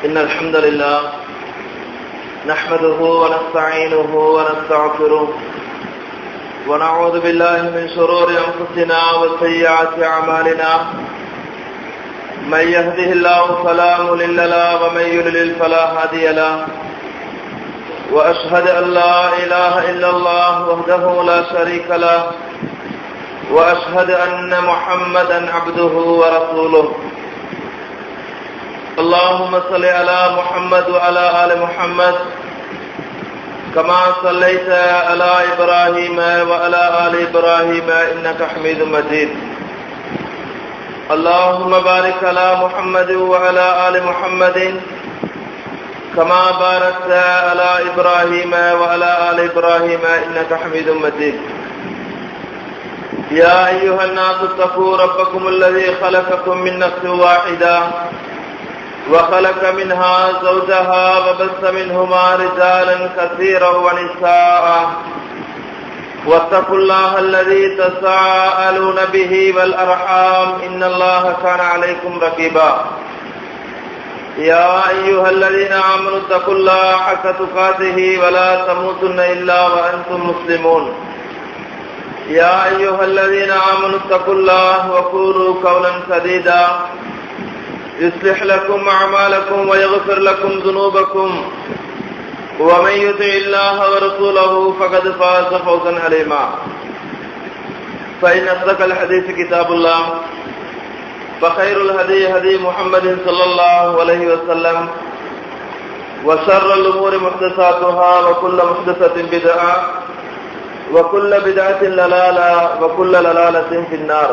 إن الحمد لله نحمده ونستعينه ونستغفره ونعوذ بالله من شرور أنفسنا وسيئات أعمالنا من يهده الله فلا مضل له ومن يضلل فلا هادي له وأشهد أن لا إله إلا الله وحده لا شريك له وأشهد أن محمدا عبده ورسوله اللهم صل على محمد وعلى آل محمد كما صليت على إبراهيم وعلى آل إبراهيم إنك حميد مجيد اللهم بارك على محمد وعلى آل محمد كما باركت على إبراهيم وعلى آل إبراهيم إنك حميد مجيد يا أيها الناس اتقوا ربكم الذي خلقكم من نفس واحدة وخلق منها زوجها وبث منهما رجالا كثيرا ونساء واتقوا الله الذي تساءلون به والأرحام إن الله كان عليكم رقيبا يا أيها الذين آمنوا اتقوا الله حق تقاته ولا تموتن إلا وأنتم مسلمون يا أيها الذين آمنوا اتقوا الله وقولوا قولا سديدا يصلح لكم أعمالكم ويغفر لكم ذنوبكم ومن يطع الله ورسوله فقد فاز فوزا عظيما فإن أصدق الحديث كتاب الله فخير الهدي هدي محمد صلى الله عليه وسلم وشر الأمور محدثاتها وكل محدثة بدعة وكل بدعة ضلالة وكل ضلالة في النار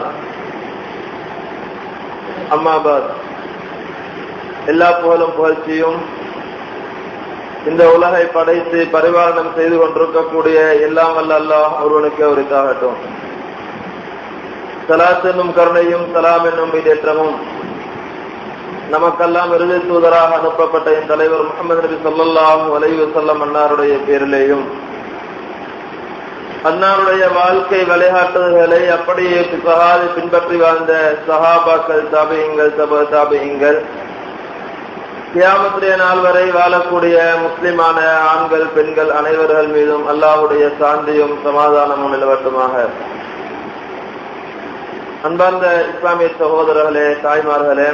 أما بعد எல்லா புகழும் புகழ்ச்சியும் இந்த உலகை படைத்து பரிபாலனம் செய்து கொண்டிருக்கக்கூடிய எல்லாம் வல்ல அல்லாஹ் ஒருவனுக்கு உரித்தாகட்டும். ஸலாத் என்னும் கருணையும் சலாம் என்னும் ஈடேற்றமும் நமக்கெல்லாம் இறுதி தூதராக அனுப்பப்பட்ட என் தலைவர் முஹம்மது நபி ஸல்லல்லாஹு அலைஹி வஸல்லம் அன்னாருடைய பேரிலேயும் அன்னாருடைய வாழ்க்கை வழிகாட்டுதல்களை அப்படியே பின்பற்றி வாழ்ந்த சஹாபாக்கள், தாபிஈன்கள், தப தாபிஈன்கள், கியாமத்துடைய நாள் வரை வாழக்கூடிய முஸ்லிமான ஆண்கள், பெண்கள் அனைவர்கள் மீதும் அல்லாஹ்வுடைய சாந்தியும் சமாதானமும் நிலவட்டுமாக. அன்பார்ந்த இஸ்லாமிய சகோதரர்களே, தாய்மார்களே,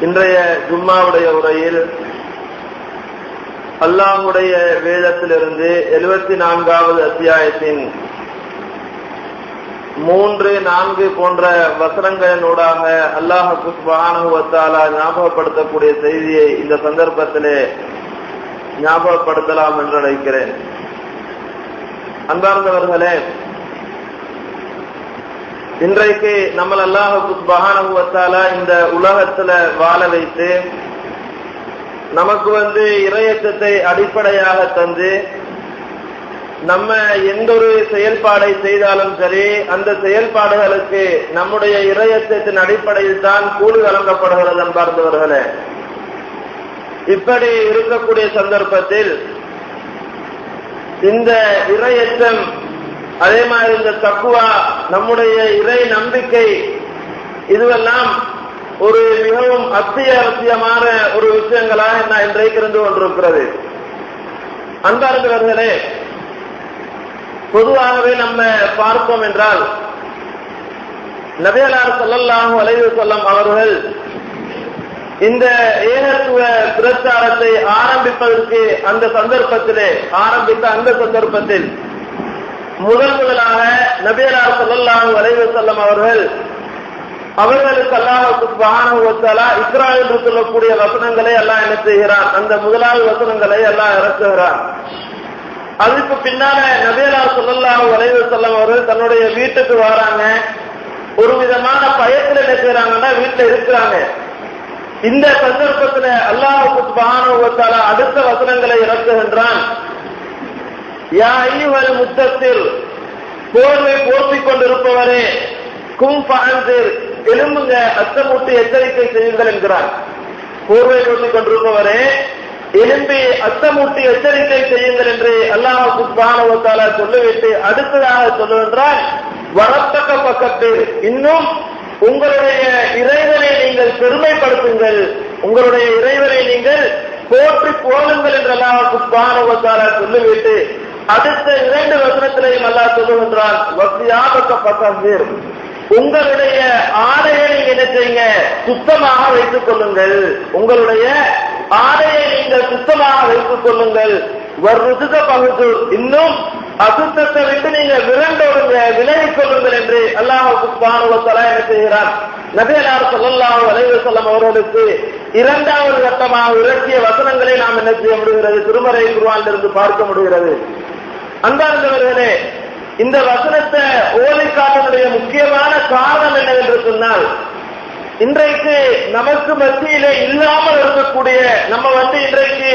இன்றைய ஜும்மாவுடைய உரையில் அல்லாஹ்வுடைய வேதத்திலிருந்து 74வது அத்தியாயத்தின் 3, 4 போன்ற வசனங்களினூடாக அல்லாஹ் சுப்ஹானஹு வ தஆலா ஞாபகப்படுத்தக்கூடிய செய்தியை இந்த சந்தர்ப்பத்திலே ஞாபகப்படுத்தலாம் என்று நினைக்கிறேன். அன்பார்ந்தவர்களே, இன்றைக்கு நம்ம அல்லாஹ் சுப்ஹானஹு வ தஆலா இந்த உலகத்துல வாழ வைத்து நமக்கு இறையச்சத்தை அடிப்படையாக தந்து நம்ம எந்த ஒரு செயல்பாடை செய்தாலும் சரி, அந்த செயல்பாடுகளுக்கு நம்முடைய இறையச்சத்தின் அடிப்படையில் தான் கூலி வழங்கப்படுகிறது. அன்பார்ந்தவர்களே, இப்படி இருக்கக்கூடிய சந்தர்ப்பத்தில் இந்த இறையச்சம், அதே மாதிரி இந்த தக்குவா, நம்முடைய இறை நம்பிக்கை, இதுவெல்லாம் ஒரு மிகவும் அத்தியாவசியமான ஒரு விஷயங்களாக இன்றைக்கு இருந்து கொண்டிருக்கிறது. அன்பார்ந்தவர்களே, பொதுவாகவே நம்ம பார்ப்போம் என்றால் நபியலார் ஸல்லல்லாஹு அலைஹி வஸல்லம் அவர்கள் இந்த ஏகத்துவ பிரச்சாரத்தை ஆரம்பிப்பதற்கு அந்த சந்தர்ப்பத்தில் முதலாக நபியலார் ஸல்லல்லாஹு அலைஹி வஸல்லம் அவர்களுக்கு அல்லாஹ் சுப்ஹானஹு வ தஆலா இக்ரா என்று சொல்லக்கூடிய வசனங்களை அல்லாஹ் என்ன செய்கிறான், அந்த முதலாவது வசனங்களை அல்லாஹ் இறக்குகிறான். அதுக்கு பின்னால நபியல்லாஹ் ஸல்லல்லாஹு அலைஹி வஸல்லம் அவர்கள் தன்னுடைய வீட்டுக்கு வராங்க. ஒரு விதமான பயத்துல என்ன செய்யறாங்கன்னா, வீட்டுல இருக்கிறாங்க. இந்த சந்தர்ப்பத்துல அல்லாஹ் சுப்ஹானஹு வ தஆலா அடுத்த வசனங்களை இறக்குகின்றான். யா அய்யுஹல் முத்தஸிர், போர்வை போர்த்திக் கொண்டிருப்பவரே, கும் ஃபஅன்சிர், எழும்புங்க, அச்சமூட்டி எச்சரிக்கை செய்யுங்கள் என்கிறான். போர்வை போர்த்திக் கொண்டிருப்பவரே, எழும்பி அச்சமூட்டி எச்சரிக்கை செய்யுங்கள் என்று அல்லாஹ் சுப்ஹானஹு வ தஆலா சொல்லிவிட்டு அடுத்ததாக சொல்லுகின்றான், வரத்தக்க பக்கத்தில் இன்னும் உங்களுடைய இறைவனை நீங்கள் பெருமைப்படுத்துங்கள், உங்களுடைய இறைவனை நீங்கள் போற்றி புகழுங்கள் என்று அல்லாஹ் சுப்ஹானஹு வ தஆலா சொல்லிவிட்டு அடுத்த 2 வசனத்திலேயும் அல்லாஹ் சொல்லுகின்றான், வஸியாபக ஃபஸஹிர், உங்களுடைய ஆடையை நீங்க என்ன செய்யுங்க, சுத்தமாக வைத்துக் கொள்ளுங்கள், உங்களுடைய ஆடையை நீங்கள் சுத்தமாக வைத்துக் கொள்ளுங்கள், வர்ருதுக பகுது, இன்னும் அசுத்தத்தை விட்டு நீங்க விரண்டோடுங்க, விலகிக் கொள்ளுங்கள் என்று அல்லாஹ் சுப்ஹானஹு வ தஆலா என்ன செய்கிறார், நபியனார் ஸல்லல்லாஹு அலைஹி வஸல்லம் அவர்களுக்கு 2வது கட்டமாக இறக்கிய வசனங்களை நாம் என்ன செய்ய முடிகிறது, திருமறை குர்ஆனிலிருந்து பார்க்க முடிகிறது. அன்பார்ந்தவர்களே, இந்த வசனத்தை ஓதி காட்டுவதற்கு முக்கியமான காரணம் என்னவென்று சொன்னால், இன்றைக்கு நமக்கு மத்தியிலே இல்லாமல் இருக்கக்கூடிய நம்ம இன்றைக்கு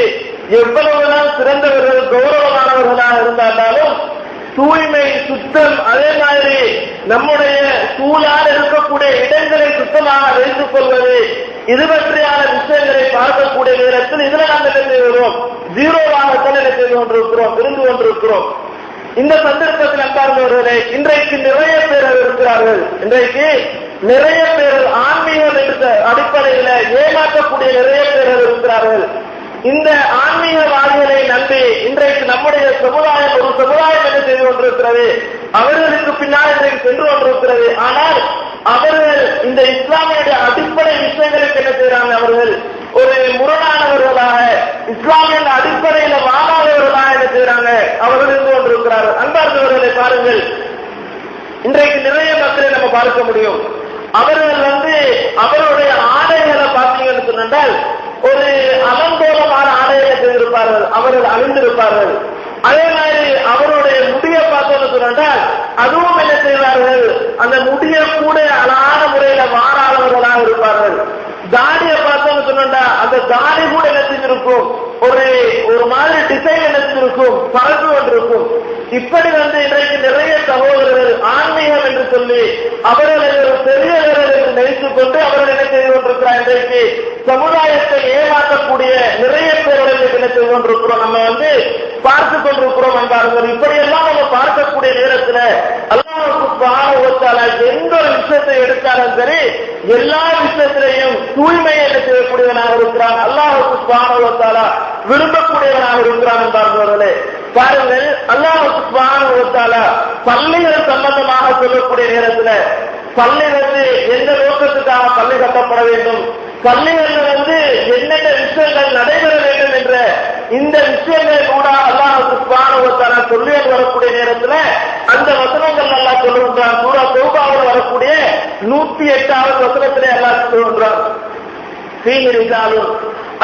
எவ்வளவுதான் சிறந்தவர்கள் கௌரவமானவர்களாக இருந்தாலும் தூய்மை சுத்தம், அதே மாதிரி நம்முடைய சூழால் இருக்கக்கூடிய இடங்களை சுத்தமாக வைத்துக் கொள்வது, இது பற்றியான விஷயங்களை பார்க்கக்கூடிய நேரத்தில் இதுல நாம் என்ன செய்கிறோம், ஜீரோவாகத்தான் என்ன செய்து கொண்டிருக்கிறோம், இருந்து கொண்டிருக்கிறோம். இந்த சந்தர்ப்பத்தில் அன்பார்ந்தவர்களே, இன்றைக்கு நிறைய பேர் இருக்கிறார்கள், இன்றைக்கு நிறைய பேர் ஆன்மீகம் என்ற அடிப்படையில ஏமாற்றக்கூடிய நிறைய பேர் இருக்கிறார்கள். இந்த ஆன்மீகவாதிகளை நம்பி இன்றைக்கு நம்முடைய சமுதாயம் ஒரு சமுதாயம் என்ன செய்து கொண்டிருக்கிறது, அவர்களுக்கு பின்னால் இன்றைக்கு சென்று கொண்டிருக்கிறது. ஆனால் அவர்கள் இந்த இஸ்லாமிய அடிப்படை விஷயங்களுக்கு என்ன செய்யறாங்க, அவர்கள் ஒரு முரணானவர்களாக இஸ்லாமிய அடிப்படையில வாழாதவர்களாக என்ன செய்யறாங்க, அவர்கள் இருந்து கொண்டிருக்கிறார்கள். அன்பார்ந்தவர்களை பாருங்கள், இன்றைக்கு நிறைய மக்களை நம்ம பார்க்க முடியும். அவர்கள் அவருடைய ஆடைகளை பார்த்தீங்கன்னு சொன்னால் ஒரு அலங்கோலமான ஆடையை செய்திருப்பார்கள், அவர்கள் அணிந்திருப்பார்கள். அதே மாதிரி அவருடைய முடியை பார்த்தோம்னு சொன்னால் அதுவும் என்ன செய்வார்கள், அந்த முடிய கூட அழகான முறையில மாறாதவர்களாக இருப்பார்கள். தாடியை பார்த்தோம்னு சொன்னா அந்த தாடி கூட என்ன செஞ்சிருக்கும், ஒரு மாதிரி டிசைன் என்ன செஞ்சிருக்கும், பறந்து கொண்டிருக்கும். இப்படி இன்றைக்கு நிறைய சகோதரர்கள் ஆன்மீகம் என்று சொல்லி அவர்களை ஒரு பெரியவர்கள் என்று நினைத்துக் கொண்டு அவர்கள் என்ன செய்து கொண்டிருக்கிறார், இன்றைக்கு சமுதாயத்தை ஏமாற்றக்கூடிய நிறைய பேர்கள் என்ன செய்து கொண்டிருக்கிறோம், நம்ம பார்த்து கொண்டிருக்கிறோம் என்பார்கள். இப்படியெல்லாம் நம்ம பார்க்கக்கூடிய நேரத்தில் அல்லாஹ் சுப்ஹானஹு வ தஆலா எந்த ஒரு விஷயத்தை எடுத்தாலும் சரி எல்லா விஷயத்திலையும் தூய்மையை என்ன செய்யக்கூடியவனாக இருக்கிறான், அல்லாஹ் சுப்ஹானஹு வ தஆலா விரும்பக்கூடியவனாக இருக்கிறான் என்பார்களே. பாருங்கள், அல்லாஹ் சுப்ஹானஹு வ தஆலா பள்ளிகள் சம்பந்தமாக சொல்லக்கூடிய நேரத்தில் பள்ளி எந்த நோக்கத்துக்காக பள்ளி கட்டப்பட வேண்டும், பள்ளிகள் என்னென்ன விஷயங்கள் நடைபெற வேண்டும் என்ற இந்த விஷயங்கள் கூட அல்லாஹ் சுப்ஹானஹு வ தஆலா சொல்லி வரக்கூடிய நேரத்தில் அந்த வசனங்கள் அல்லாஹ் சொல்லுகின்றான். சூரா தௌபாவில் வரக்கூடிய 108வது வசனத்திலே அல்லாஹ் சொல்லுகின்றான்,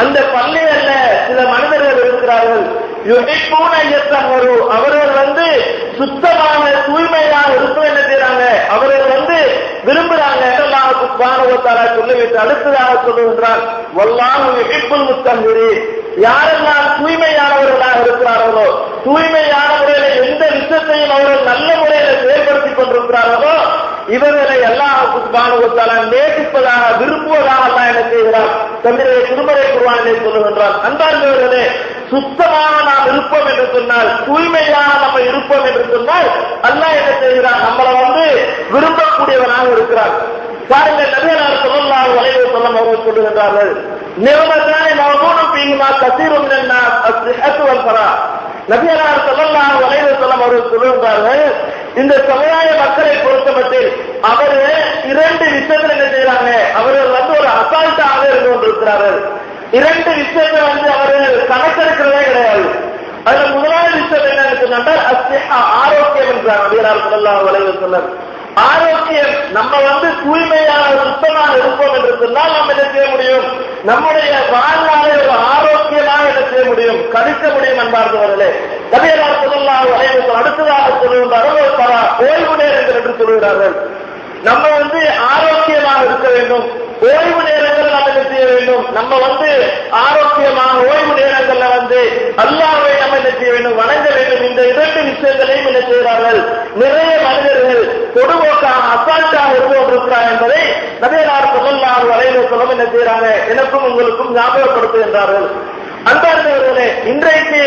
அந்த பள்ளிகள்ல சில மனிதர்கள் இருக்கிறார்கள், அவர்கள் சுத்தமான தூய்மையாக இருக்கும் என்ன செய்யறாங்க, அவர்கள் விரும்புறாங்க. அல்லாஹ் சுப்ஹானஹு வ தஆலா சொல்லிவிட்டு அடுத்ததாக சொல்லுகின்றார், வல்லாஹு யுஹிப்புல் முத்தஹிரீன், யாரெல்லாம் தூய்மையானவர்களாக இருக்கிறார்களோ, தூய்மையான முறையில எந்த விஷயத்தையும் அவர்கள் நல்ல முறையில செயல்படுத்திக் கொண்டிருக்கிறார்களோ இவர்களை அல்லாஹ் சுப்ஹானஹு வ தஆலா நேசிப்பதாக விரும்புவதாக அல்லாஹ் என்ன செய்கிறார், தன்னுடைய திருமறை குர்ஆனிலே சொல்லுகின்றார். அன்பார்ந்தவர்களே, சுத்தமாக நாம் இருப்போம் என்று சொன்னால், தூய்மையாக நம்ம இருப்போம் என்று சொன்னால் அல்லாஹ் என்ன செய்கிறார், நம்மளை விரும்பக்கூடியவனாக இருக்கிறார். பாருங்கள், நபியனார் ஸல்லல்லாஹு அலைஹி வஸல்லம் அவர்கள் சொல்லுகின்றார்கள், நிஅமத்தானி மவ்தூனுன் ஃபீஹிமா கஸீருன் மினன் நாஸ் அஸ்-ஸிஹ்ஹத்து வல் ஃபராஹ். நபியனார் ஸல்லல்லாஹு அலைஹி வஸல்லம் அவர்கள் சொல்லுகின்றார்கள், இந்த சமுதாய மக்களை பொறுத்தமட்டில் அவர்கள் 2 விஷயங்கள் என்ன செய்யறாங்க, அவர்கள் ஒரு அசால்ட்டாக இருந்து கொண்டிருக்கிறார்கள். 2 விஷயங்கள் அவர்கள் கணக்கெடுக்கிறதே கிடையாது. அதுல முதலாவது விஷயம் என்னன்னு சொன்னால் அஸ்ஸிஹா, ஆரோக்கியம் என்றார் நபியனார் ஸல்லல்லாஹு அலைஹி வஸல்லம். ஆரோக்கியம், நம்ம தூய்மையான சுத்தமாக இருப்போம் என்று சொன்னால் நம்ம என்ன செய்ய முடியும், நம்முடைய வாழ்நாளை ஒரு ஆரோக்கியமாக என்ன செய்ய முடியும், கழிக்க முடியும் என்பார்களே. நபியனார் ஸல்லல்லாஹு அலைஹி வஸல்லம் அடுத்ததாக சொல்லுகின்றார்கள், ஓய்வு நேரங்கள் என்று சொல்கிறார்கள். நம்ம ஆரோக்கியமாக இருக்க வேண்டும், ஓய்வு நேரங்கள் நம்ம என்ன செய்ய வேண்டும், நம்ம ஆரோக்கியமாக ஓய்வு நேரங்கள்ல அல்லாஹ்வை நம்ம என்ன செய்ய வேண்டும், வணங்க வேண்டும். இந்த 2 விஷயங்களையும் என்ன செய்கிறார்கள், நிறைய மனிதர்கள் பொதுவோக்காக அசால்ட்டாக இருந்து கொண்டிருக்கிறார் என்பதை நபியனார் ஸல்லல்லாஹு அலைஹி வஸல்லம் என்ன செய்யறாங்க, எனக்கும் உங்களுக்கும் ஞாபகப்படுத்துகின்றார்கள். அன்பார்ந்தவர்களே, இன்றைக்கு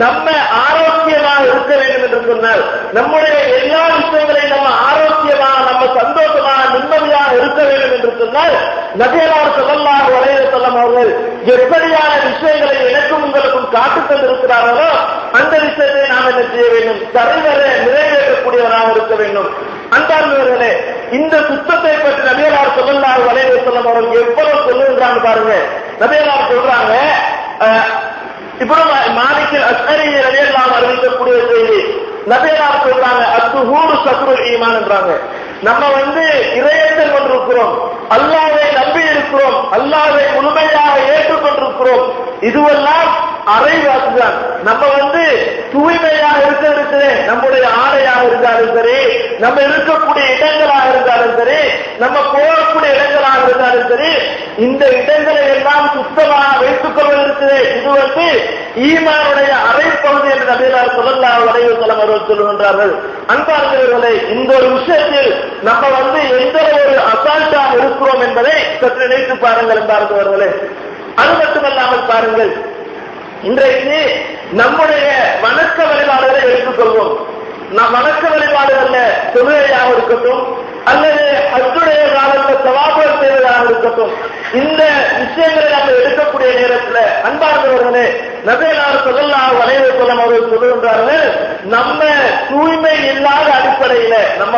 நம்ம ஆரோக்கியமாக இருக்க வேண்டும் என்று சொன்னால், நம்முடைய எல்லா விஷயங்களையும் நம்ம ஆரோக்கியமாக, நம்ம சந்தோஷமாக, நிம்மதியாக இருக்க வேண்டும் என்று சொன்னால், நபியல்லாஹு ஸல்லல்லாஹு அலைஹி வஸல்லம் அவர்கள் எப்படியான விஷயங்களை எனக்கும் உங்களுக்கும் காட்டுத் தந்திருக்கிறார்களோ அந்த விஷயத்தை நாம் என்ன செய்ய வேண்டும்? சரிவர நிறைவேற்றக்கூடியவராக இருக்க வேண்டும். அன்பார்ந்தவர்களே, இந்த சுத்தத்தை பற்றி நபியல்லாஹு ஸல்லல்லாஹு அலைஹி வஸல்லம் அவர்கள் எவ்வளவு சொல்லுகிறாங்க பாருங்க. நபியல்லாஹு சொல்றாங்க, இப்ராஹிம் மாலிக் அஸ்அரி ரலியல்லாஹு அன்ஹு அறிவிக்கக்கூடிய செய்தி. நபியல்லாஹு சொல்றாங்க, அத்துஹூரு ஷத்ருல் ஈமான் என்றாங்க. நம்ம இறையத்தை கொண்டிருக்கிறோம், அல்லாஹ்வை நம்பி இருக்கிறோம், அல்லாஹ்வை முழுமையாக ஏற்றுக்கொண்டிருக்கிறோம். இதுவெல்லாம் அரைவாக்குதான். நம்ம தூய்மையாக இருக்கிறது, நம்முடைய ஆடையாக இருந்தாலும் சரி, நம்ம இருக்கக்கூடிய இடங்களாக இருந்தாலும் சரி, நம்ம போகக்கூடிய இடங்களாக இருந்தாலும் சரி, இந்த இடங்களை எல்லாம் சுத்தமாக வைத்துக் கொள்வதற்கு இது ஈமானுடைய அரைப்பகுதி என்று நபியல்லாஹு ஸல்லல்லாஹு அலைஹி வஸல்லம் அவர்கள் சொல்லுகின்றார்கள். அன்பார்ந்தவர்களே, இந்த ஒரு விஷயத்தில் நம்ம எந்த ஒரு அசால்ட்டாக இருக்கிறோம் என்பதை சற்று நினைத்து பாருங்கள். அன்பார்ந்தவர்களே, அது மட்டுமல்லாமல் பாருங்கள், இன்றைக்கு நம்முடைய வணக்க வழிபாடுகளை எடுத்துக்கொள்வோம். நம் வணக்க வழிபாடுகள்ல தொழுகையாக இருக்கட்டும் அல்லது ஹஜ்ஜுடைய காலத்தில் தவாஃப் செய்வதாக இருக்கட்டும், இந்த விஷயங்களை நம்ம எடுக்கக்கூடிய நேரத்தில் அன்பார்ந்தவர்களே, நபியல்லாஹு ஸல்லல்லாஹு அலைஹி வஸல்லம் அவர்கள் சொல்லுகின்றார்கள், நம்ம தூய்மை இல்லாத அடிப்படையில நம்ம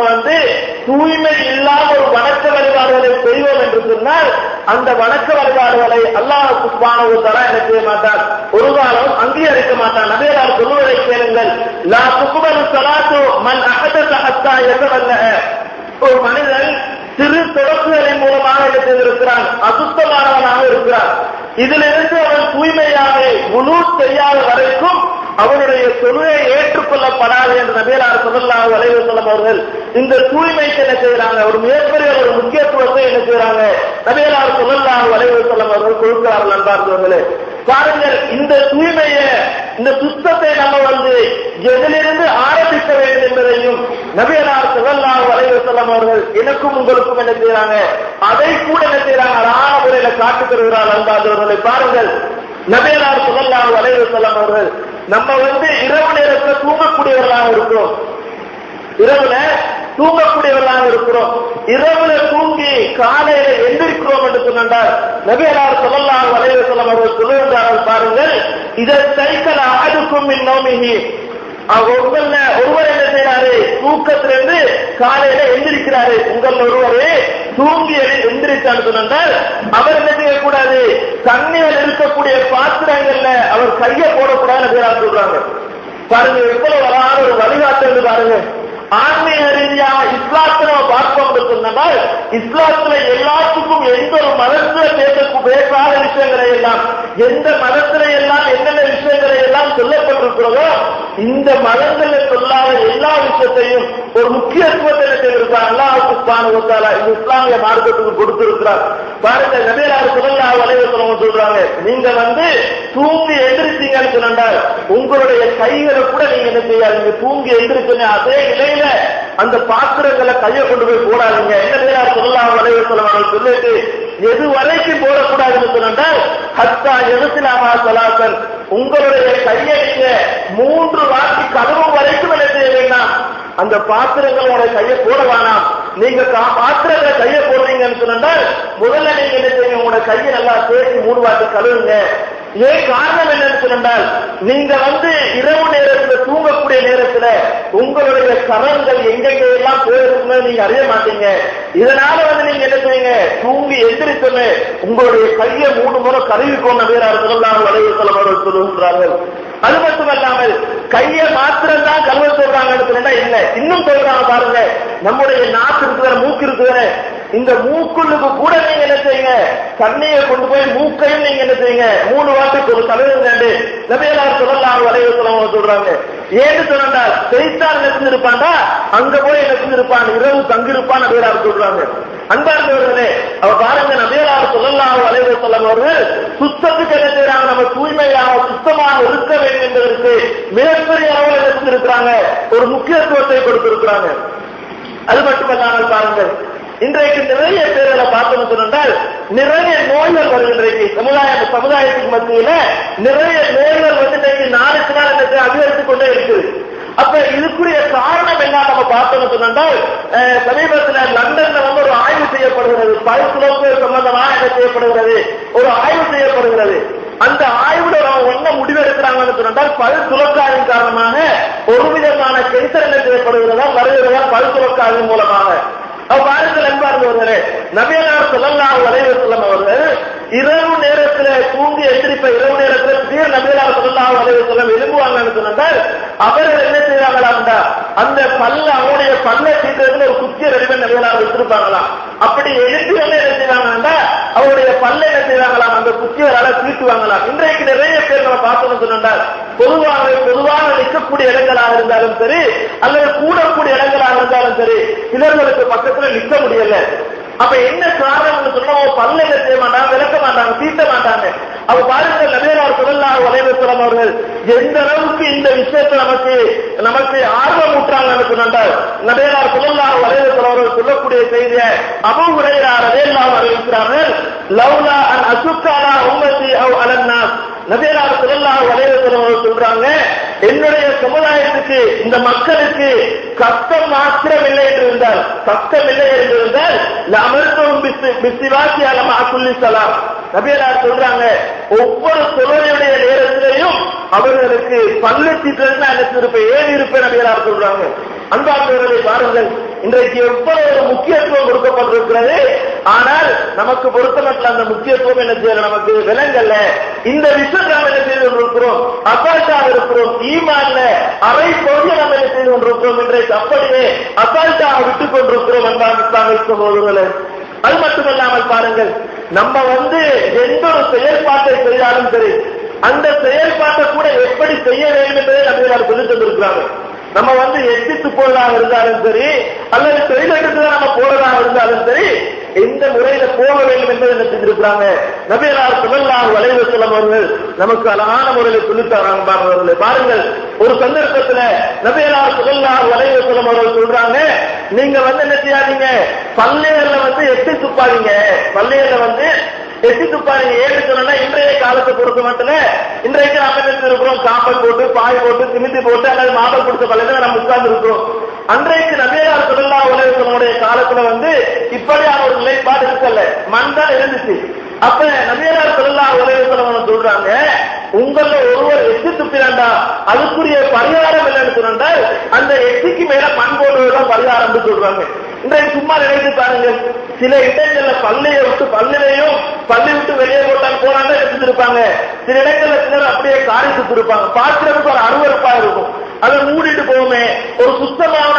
தூய்மை இல்லாத ஒரு வணக்க வழிபாடுகளை செய்வோம் என்று சொன்னால் அந்த வணக்க வழிபாடுகளை அல்லாஹ் சுப்ஹானஹு வ தஆலா என்ன செய்ய மாட்டார்? ஒரு காலம் அங்கீகரிக்க மாட்டார். நபியல்லாஹு சொல்லுவதை கேளுங்கள், லா துக்பலு ஸலாத்து மன் அஹதஸ ஹத்தா யதவல்ல. ஒரு மனிதன் சிறு தொடக்குகளின் மூலமாக என்ன செய்திருக்கிறான்? அசுத்தமானவனாக இருக்கிறான். இதிலிருந்து அவன் தூய்மையாக முழு செய்யாத வரைக்கும் அவனுடைய தொழுகை ஏற்றுக்கொள்ளப்படாது என்று நபியல்லாஹு ஸல்லல்லாஹு அலைஹி வஸல்லம் அவர்கள் இந்த தூய்மைக்கு என்ன செய்யறாங்க? ஒரு மிகப்பெரிய ஒரு முக்கியத்துவத்தை என்ன செய்யறாங்க? நபியல்லாஹு ஸல்லல்லாஹு அலைஹி வஸல்லம் அவர்கள் கொடுக்கிறார்கள். அன்பார்ந்தவர்களே, பாருங்கள், இந்த தூய்மையை, இந்த சுத்தத்தை நம்ம எதிலிருந்து ஆரம்பிக்க வேண்டும் என்பதையும் நபியல்லாஹு ஸல்லல்லாஹு அலைஹி வஸல்லம் அவர்கள் எனக்கும் உங்களுக்கும் என்ன செய்யறாங்க? அதை கூட என்ன செய்யறாங்க? அழகான முறையில காட்டுத் தருகிறார்கள். அன்பார்ந்தவர்களை பாருங்கள், நபியல்லாஹு ஸல்லல்லாஹு அலைஹி வஸல்லம் அவர்கள் நம்ம இரவு நேரத்தில் தூங்கக்கூடியவர்களாக இருக்கிறோம், இரவுல தூங்கக்கூடியவர்களாக இருக்கிறோம். இரவுல தூங்கி காலையில எந்திரிக்கிறோம் என்று சொன்னால் நபியல்லாஹு ஸல்லல்லாஹு அலைஹி வஸல்லம் அவர்கள் சொல்லுகிறார்கள், பாருங்கள், இதை சைக்கல் அஹதுக்கும் மின் நௌமிஹி. ஒருவர் என்ன செய்யறாரு? தூக்கத்திலிருந்து காலையில எந்திரிக்கிறாரு. உங்கள் ஒருவரே தூங்கி எந்திரிச்சான்னு சொன்னால் அவர் என்ன செய்யக்கூடாது? தண்ணீர் இருக்கக்கூடிய பாத்திரங்கள்ல அவர் கையை போடக்கூடாதுன்னு சொல்றாங்க. பாருங்க, எவ்வளவு வராத ஒரு வழிகாட்டு பாருங்க. ஆன்மீக ரீதியாக இஸ்லாத்துல பார்ப்போம் சொன்னால் இஸ்லாத்துல எல்லாத்துக்கும் எந்த ஒரு மதத்துல பேசாத விஷயங்களை எல்லாம், எந்த மதத்துல எல்லாம் என்னென்ன விஷயங்களை எல்லாம் சொல்லப்பட்டிருக்கிறதோ இந்த மதங்களில் சொல்லாத எல்லா விஷயத்தையும் ஒரு முக்கியத்துவத்தை செய்திருக்கிறார் அல்லாஹ் சுப்ஹானஹு வ தஆலா இந்த இஸ்லாமிய மார்க்கத்துக்கு கொடுத்திருக்கிறார். பாருங்க, நபியல்லாஹு ஸல்லல்லாஹு அலைஹி வஸல்லம் சொல்றாங்க, நீங்க தூங்கி எந்திரிச்சீங்கன்னு சொன்னால் உங்களுடைய கைகளை கூட நீங்க என்ன செய்யாதீங்க, தூங்கி எந்திரிச்சுன்னு அதே நிலையில அந்த பாத்திரங்களை கையை கொண்டு போய் போடாதீங்க. என்ன ஸல்லல்லாஹு அலைஹி வஸல்லம் சொல்லிட்டு எது வரைக்கும் போடக்கூடாதுன்னு சொன்னால் ஹத்தா யக்ஸிலஹா ஸலாத்தன், உங்களுடைய கையை நீங்க 3 வாட்டி கழுவும் வரைக்கும் என்ன செய்ய வேண்டாம், அந்த பாத்திரங்களோட கையை போட வேணாம். நீங்க பாத்திரங்களை கையை போடுறீங்கன்னு சொன்னால் முதல்ல நீங்க என்ன செய்யுங்க, உங்களோட கையை நல்லா சேர்த்து 3 வாட்டி கழுவுங்க. ஏன் காரணம் என்னன்னு சொன்னால் நீங்க இரவு நேரத்தில் தூங்கக்கூடிய நேரத்தில் உங்களுடைய கரங்கள் எங்கெங்க எல்லாம் போயிருக்குன்னு நீங்க அறிய மாட்டீங்க. இதனால நீங்க என்ன செய்யுங்க, தூங்கி எந்திரிச்சோன்னு உங்களுடைய கையை 3 முறை கழுவிக்கோங்க. நபியல்லாஹு ஸல்லல்லாஹு அலைஹி வஸல்லம் அவர்கள் சொல்லுகிறார்கள். அது மட்டுமல்லாமல் கையை மாத்திரம் தான் கழுவ சொல்றாங்கன்னு சொன்னா இல்ல, இன்னும் சொல்றாங்க பாருங்க, நம்முடைய நாக்கு இருக்கிற மூக்கு இருக்கிற இந்த மூக்குள்ளுக்கு கூட நீங்க என்ன செய்யுங்க, தண்ணியை கொண்டு போய் மூக்கையும் நீங்க என்ன செய்யுங்க 3 வாட்டி ஒரு கழுவுங்க. நபியல்லாஹு ஸல்லல்லாஹு அலைஹி வஸல்லம் சொல்றாங்க. ஏன்னு சொன்னால் செய்தான் நெருங்கிருப்பாண்டா அங்க போய் நெருங்கிருப்பான், இரவு தங்கிருப்பான் நபியல்லாஹு சொல்றாங்க. அன்பார்ந்தவர்களே, அவ பாருங்க, நபியல்லாஹு ஸல்லல்லாஹு அலைஹி வஸல்லம் அவர்கள் சுத்தத்துக்கு என்ன செய்யறாங்க, நம்ம தூய்மையாக சுத்தமாக இருக்க வேண்டும் என்பதற்கு மிகப்பெரிய அளவில் நெருங்கிருக்கிறாங்க, ஒரு முக்கியத்துவத்தை கொடுத்திருக்கிறாங்க. அது மட்டுமல்லாமல் பாருங்கள், இன்றைக்கு நிறைய பேர்களை பார்த்தோம்னு சொன்னால் நிறைய நோய்கள் வருது. இன்றைக்கு சமுதாயத்துக்கு மத்தியில நிறைய நோய்கள் வந்து இன்றைக்கு நாளுக்கு நாள் அதிகரித்துக் கொண்டே இருக்குது. அப்ப இதுக்குரிய காரணம் என்ன நம்ம பார்த்தோம்னு சொன்னால், சமீபத்தில் லண்டன்ல வந்து ஒரு ஆய்வு செய்யப்படுகிறது, பல்சுலோக்கு சம்பந்தமாக என்ன செய்யப்படுகிறது, ஒரு ஆய்வு செய்யப்படுகிறது. அந்த ஆய்வுல என்ன முடிவெடுக்கிறாங்கன்னு சொன்னால், பல் சுழற்காரின் காரணமாக ஒரு விதமான கேன்சர் என்ன செய்யப்படுகிறதா வருகிறதா பல் சுழற்காரின் மூலமாக. பாருங்கள் என்பார்களே, நபியனார் ஸல்லல்லாஹு அலைஹி வஸல்லம் அவர்கள் இரவு நேரத்தில் தூங்கி எந்திரிப்ப இரவு நேரத்தில் திடீர் நபியனார் ஸல்லல்லாஹு அலைஹி வஸல்லம் எழும்புவாங்கன்னு சொன்னால் அவர்கள் என்ன செய்வாங்களாம்டா, அந்த அவங்களுடைய பல்லை தீட்டுறதுல ஒரு குச்சியை ரெடிமேட் நபியனார் வச்சிருப்பாங்களாம். அப்படி எழுப்பி என்ன செய்வாங்கன்னா அவருடைய பல்லை என்ன செய்வாங்களாம், அந்த குச்சியரால தீட்டுவாங்களாம். இன்றைக்கு நிறைய பேர் நம்ம பார்த்தோம்னு சொன்னால் பொதுவாக நிற்கக்கூடிய இடங்களாக இருந்தாலும் சரி அல்லது கூடக்கூடிய இடங்களாக இருந்தாலும் சரி சிலர்களுக்கு பக்கத்துல நிற்க முடியல. அப்ப என்ன காரணம்னு சொன்னா பல்ல என்ன செய்ய மாட்டாங்க, விளக்க மாட்டாங்க, தீட்ட மாட்டாங்க. அவ பாருங்கள் நபியனார் ஸல்லல்லாஹு அலைஹி வஸல்லம் அவர்கள் எந்த அளவுக்கு இந்த விஷயத்தை நமக்கு ஆர்வம் ஊட்டுறாங்கன்னு சொன்னால், நபியனார் ஸல்லல்லாஹு அலைஹி வஸல்லம் அவர்கள் சொல்லக்கூடிய செய்தியை அபூ ஹுரைரா ரலியல்லாஹு அன்ஹு அறிவிக்கிறார்கள், லௌலா அன் அசுக்க அலா உம்மதி அவ் அலன் நாஸ். நபியனார் ஸல்லல்லாஹு அலைஹி வஸல்லம் அவர்கள் சொல்றாங்க, என்னுடைய சமுதாயத்துக்கு இந்த மக்களுக்கு கஷ்டம் மாத்திரம் இல்லை என்று இருந்தால், கஷ்டம் இல்லை என்று இருந்தால் அமர்த்தும் பிஸ்வாக்கி அலமா குல்லி ஸலாம். நபியனார் சொல்றாங்க, ஒவ்வொரு தொழுகையுடைய நேரத்திலையும் அவர்களுக்கு பல்லு தீட்டுறது நான் ஏன் இருப்பேன் நபியனார் சொல்றாங்க. அன்பார்ந்தவர்களை பாருங்கள், இன்றைக்கு எவ்வளவு ஒரு முக்கியத்துவம் கொடுக்கப்பட்டிருக்கிறது. ஆனால் நமக்கு பொறுத்தமட்டில் அந்த முக்கியத்துவம் என்ன செய்யல, நமக்கு விலங்கல்ல. இந்த விஷயம் நாம் என்ன செய்து கொண்டிருக்கிறோம், அசால்ட்டாக இருக்கிறோம். ஈமான்ல அரை பகுதியை நம்ம என்ன செய்து கொண்டிருக்கிறோம், இன்றைக்கு அப்படியே அசால்ட்டாக விட்டுக் கொண்டிருக்கிறோம் என்பார் இஸ்லாமிய சகோதரர்களே. அது மட்டுமல்லாமல் பாருங்கள், நம்ம வந்து எந்த ஒரு செயல்பாட்டை செய்தாலும் சரி அந்த செயல்பாட்டை கூட எப்படி செய்ய வேண்டும் என்பதை நம்ம சொல்லித் தந்திருக்கிறாங்க. நம்ம வந்து எட்டி துப்புவதாக இருந்தாலும் சரி அல்லது தொழிலெடுத்து நம்ம போறதாக இருந்தாலும் சரி எந்த முறையில போக வேண்டும் என்பதை என்ன செஞ்சிருக்கிறாங்க நபியனார் ஸல்லல்லாஹு அலைஹி வஸல்லம் அவர்கள் நமக்கு அழகான முறையில் சொல்லித் தராங்க. பாருங்கள், ஒரு சந்தர்ப்பத்துல நபியனார் ஸல்லல்லாஹு அலைஹி வஸல்லம் அவர்கள் சொல்றாங்க, நீங்க வந்து என்ன செய்யாதீங்க, பள்ளிகள்ல வந்து எட்டி துப்பாதீங்க, பள்ளிகள்ல வந்து எட்டி துப்பாதீங்க. ஏன்னு சொன்னா இன்றைய காலத்தை பொறுத்த மட்டும் இன்றைக்கு நம்ம என்ன இருக்கிறோம், காப்பல் போட்டு பாய் போட்டு சிமிந்தி போட்டு அல்லது மாபல் கொடுத்த பள்ளியில நம்ம உட்கார்ந்து இருக்கிறோம். அன்றைக்கு நபியனார் ஸல்லல்லாஹு அலைஹி வஸல்லம் காலத்துல வந்து இப்படியான ஒரு நிலைப்பாடு இருக்கல, மண் தான் இருந்துச்சு. அப்ப நபியனார் ஸல்லல்லாஹு அலைஹி வஸல்லம் சொல்றாங்க, உங்கள ஒருவர் எட்டி துப்பினாண்டா அதுக்குரிய பரிகாரம் என்னன்னு சொன்னால் அந்த எட்டிக்கு மேல மண் போடுவதுதான் பரிகாரம் சொல்றாங்க. இன்றைக்கு சும்மா நினைத்து பாருங்க, சில இடங்கள்ல பள்ளியை விட்டு பள்ளிலையும் பள்ளி விட்டு வெளியே போட்டாங்க போனாங்க எடுத்துருப்பாங்க. சில இடங்கள்ல சிலர் அப்படியே காரி சுட்டு இருப்பாங்க, பார்க்கிறதுக்கு ஒரு அருவருப்பா இருக்கும். அதை மூடிட்டு போவோமே, ஒரு சுத்தமான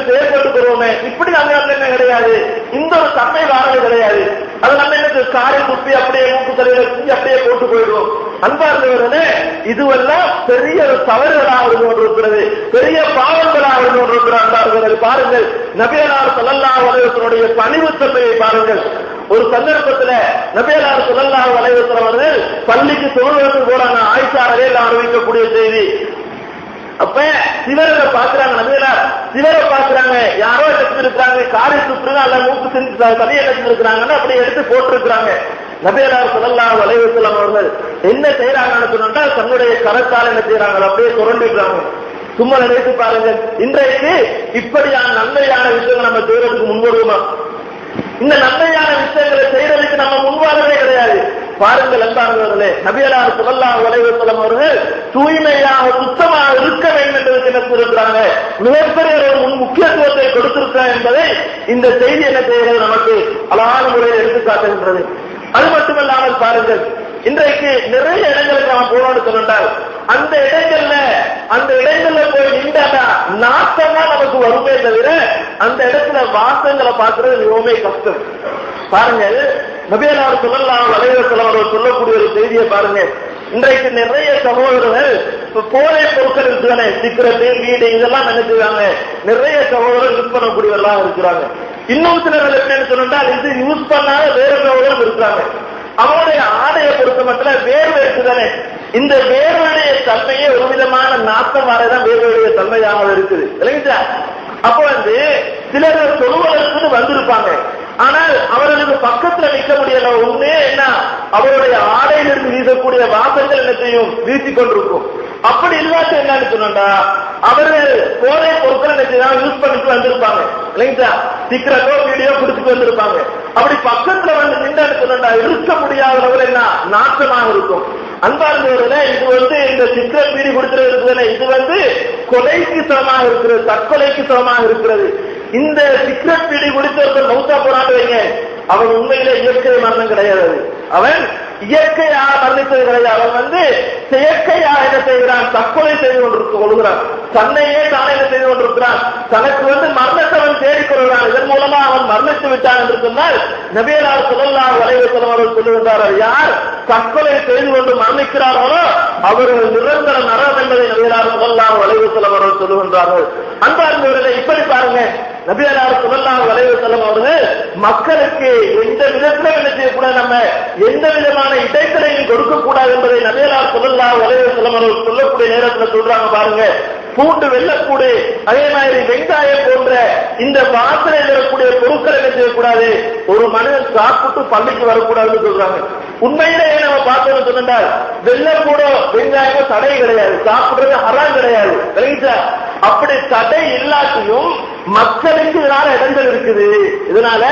செயல்பட்டு போவோமே, இப்படி நம்ம என்ன கிடையாது, இந்த ஒரு தன்மை வாரது கிடையாது. அதை நம்ம என்ன காரி துப்பி அப்படியே மூக்கு தலையில செஞ்சு அப்படியே போட்டு போயிடுவோம். அன்பார்ந்தவர்களே, இதுவெல்லாம் பெரிய ஒரு தவறுகளாக இருந்து கொண்டிருக்கிறது, பெரிய பாவங்களாக இருந்து கொண்டிருக்கிறார். அன்பார்ந்தவர்கள் பாருங்கள், நபியனார் ஸல்லல்லாஹு அலைஹி வஸல்லம் பணிவுத்தன்மையை பாருங்கள். ஒரு சந்தர்ப்பத்தில் நபியனார் ஸல்லல்லாஹு அலைஹி வஸல்லம் அவர்கள் பள்ளிக்கு தொழுவதற்கு போறாங்க. ஆயிஷா ரலியல்லாஹு அன்ஹா அறிவிக்கக்கூடிய செய்தி. அப்ப சிவரை பாக்குறாங்க, நபியனார் சிவரை பாக்குறாங்க, யாரோ எடுத்துருக்காங்க, காரி சுற்றுங்க அல்ல மூக்கு செஞ்சு தனியை எடுத்துருக்காங்கன்னு அப்படியே எடுத்து போட்டிருக்கிறாங்க. நபியனார் ஸல்லல்லாஹு அலைஹி வஸல்லம் அவர்கள் என்ன செய்யறாங்கன்னு சொன்னா தன்னுடைய கரத்தால் என்ன செய்யறாங்க, அப்படியே சுரண்டிடுறாங்க. சும்மா நினைத்து பாருங்க, இன்றைக்கு இப்படியான நன்மையான விஷயங்கள் நம்ம செய்யறதுக்கு முன்வருவோமா? இந்த நன்மையான விஷயங்களை செய்யறதுக்கு நம்ம முன்வாகவே கிடையாது. பாருங்கள் அன்பார்ந்தவர்களே, நபியனார் ஸல்லல்லாஹு அலைஹி வஸல்லம் அவர்கள் தூய்மையாக சுத்தமாக இருக்க வேண்டும் என்பதற்கு என்ன சொல்லிருக்கிறாங்க, மிகப்பெரிய ஒரு முக்கியத்துவத்தை கொடுத்திருக்கிறார் என்பதை இந்த செய்தி என்ன செய்கிறது, நமக்கு அழகான முறையில் எடுத்து காட்டுகின்றது. அது மட்டுமல்லாமல் பாருங்கள், இன்றைக்கு நிறைய இடங்களுக்கு நம்ம போனோம்னு சொன்னால் அந்த இடங்கள்ல போய் நின்றாடா நாட்டமா நமக்கு வருமே தவிர அந்த இடத்துல வாசங்களை பார்க்கறது மிகவும் கஷ்டம். பாருங்கள், நபியனார் ஸல்லல்லாஹு அலைஹி வஸல்லம் அவர்கள் சொல்லக்கூடிய ஒரு செய்தியை பாருங்க. இன்றைக்கு நிறைய சகோதரர்கள் போதை பொருட்கள் இருக்குதானே, சிக்கரத்து வீடு இதெல்லாம் நினைச்சுக்காங்க, நிறைய சகோதரர்கள் யூஸ் பண்ணக்கூடியவர்களாக இருக்கிறாங்க. இன்னும் சிலர்கள் எப்படின்னு சொன்னால் இது யூஸ் பண்ணாத வேற சகோதரர்கள் இருக்கிறாங்க. அவனுடைய ஆடையை பொறுத்த மட்டும் வேர்வை இருக்குதானே, இந்த வேர்வையுடைய தன்மையே ஒரு விதமான நாட்டம் வரதான் வேர்வையுடைய தன்மையாக இருக்குது இல்லைங்களா? அப்ப வந்து சிலர் தொழுவதற்கு வந்திருப்பாங்க. ஆனால் அவர்களுக்கு பக்கத்துல நிற்க முடியல. ஒண்ணே என்ன, அவருடைய ஆடையிலிருந்து வீசக்கூடிய வாசங்கள் என்ன செய்யும், வீசிக் கொண்டிருக்கும். அப்படி இல்லாத என்னன்னு சொன்னா, அவர்கள் போதை பொருட்கள் யூஸ் பண்ணிட்டு வந்திருப்பாங்க இல்லைங்களா, சிக்கரோ வீடியோ குடிச்சிட்டு வந்திருப்பாங்க. அப்படி பக்கத்துல வந்து நின்று சொன்னா இருக்க முடியாத அளவில் என்ன நாட்டமாக இருக்கும். அன்பார்ந்தவர்களே, இது இந்த சிக்கர் பீடி குடிச்சிருக்கிறது, இது கொலைக்கு சமமாக இருக்கிறது, தற்கொலைக்கு சமமாக இருக்கிறது. இந்த சிகரெட் பீடி குடித்தவர்கள் மௌத்தா போறான்னு வைங்க, அவன் உண்மையிலே இயற்கை மரணம் கிடையாது. அவன் இயற்கையாக மரணித்தது கிடையாது. அவன் செயற்கையாக என்ன செய்கிறான், தற்கொலை செய்து கொள்கிறான். தன்னையே தானே என்ன செய்து கொண்டிருக்கிறான், தனக்கு மரணத்தை அவன் தேடிக்கொள்கிறான். இதன் மூலமா அவன் மரணித்து விட்டான் என்று சொன்னால் நபியல்லாஹு ஸல்லல்லாஹு அலைஹி வஸல்லம் அவர்கள் சொல்லுகின்றார்கள், யார் தற்கொலை செய்து கொண்டு மரணிக்கிறார்களோ அவர்கள் நிரந்தர நரகம் என்பதை நபியல்லாஹு ஸல்லல்லாஹு அலைஹி வஸல்லம் அவர்கள் சொல்லுகின்றார்கள். அன்பார்ந்தவர்களே, இப்படி பாருங்க, நபியல்லாஹு ஸல்லல்லாஹு அலைஹி வஸல்லம் அவர்கள் மக்களுக்கு எந்த விதத்திலும் என்ன செய்யக்கூடாது, நம்ம எந்த விதமான இடைத்தடையும் கொடுக்க கூடாது என்பதை நபியல்லாஹு ஸல்லல்லாஹு அலைஹி வஸல்லம் அவர்கள் சொல்லக்கூடிய நேரத்தில் சொல்றாங்க. பாருங்க, பூண்டு வெள்ளக்கூடு, அதே மாதிரி வெங்காயம் போன்ற இந்த வாசனையில் இருக்கக்கூடிய பொருட்கள் என்ன செய்யக்கூடாது, ஒரு மனிதன் சாப்பிட்டு பள்ளிக்கு வரக்கூடாதுன்னு சொல்றாங்க. உண்மையிலேயே நம்ம பார்த்தோம்னு சொன்னால் வெள்ளக்கூடோ வெங்காயமோ தடை கிடையாது, சாப்பிடுறது ஹராம் கிடையாது. அப்படி தடை இல்லாட்டியும் மக்களுக்கு இதனால இடங்கள் இருக்குது, இதனால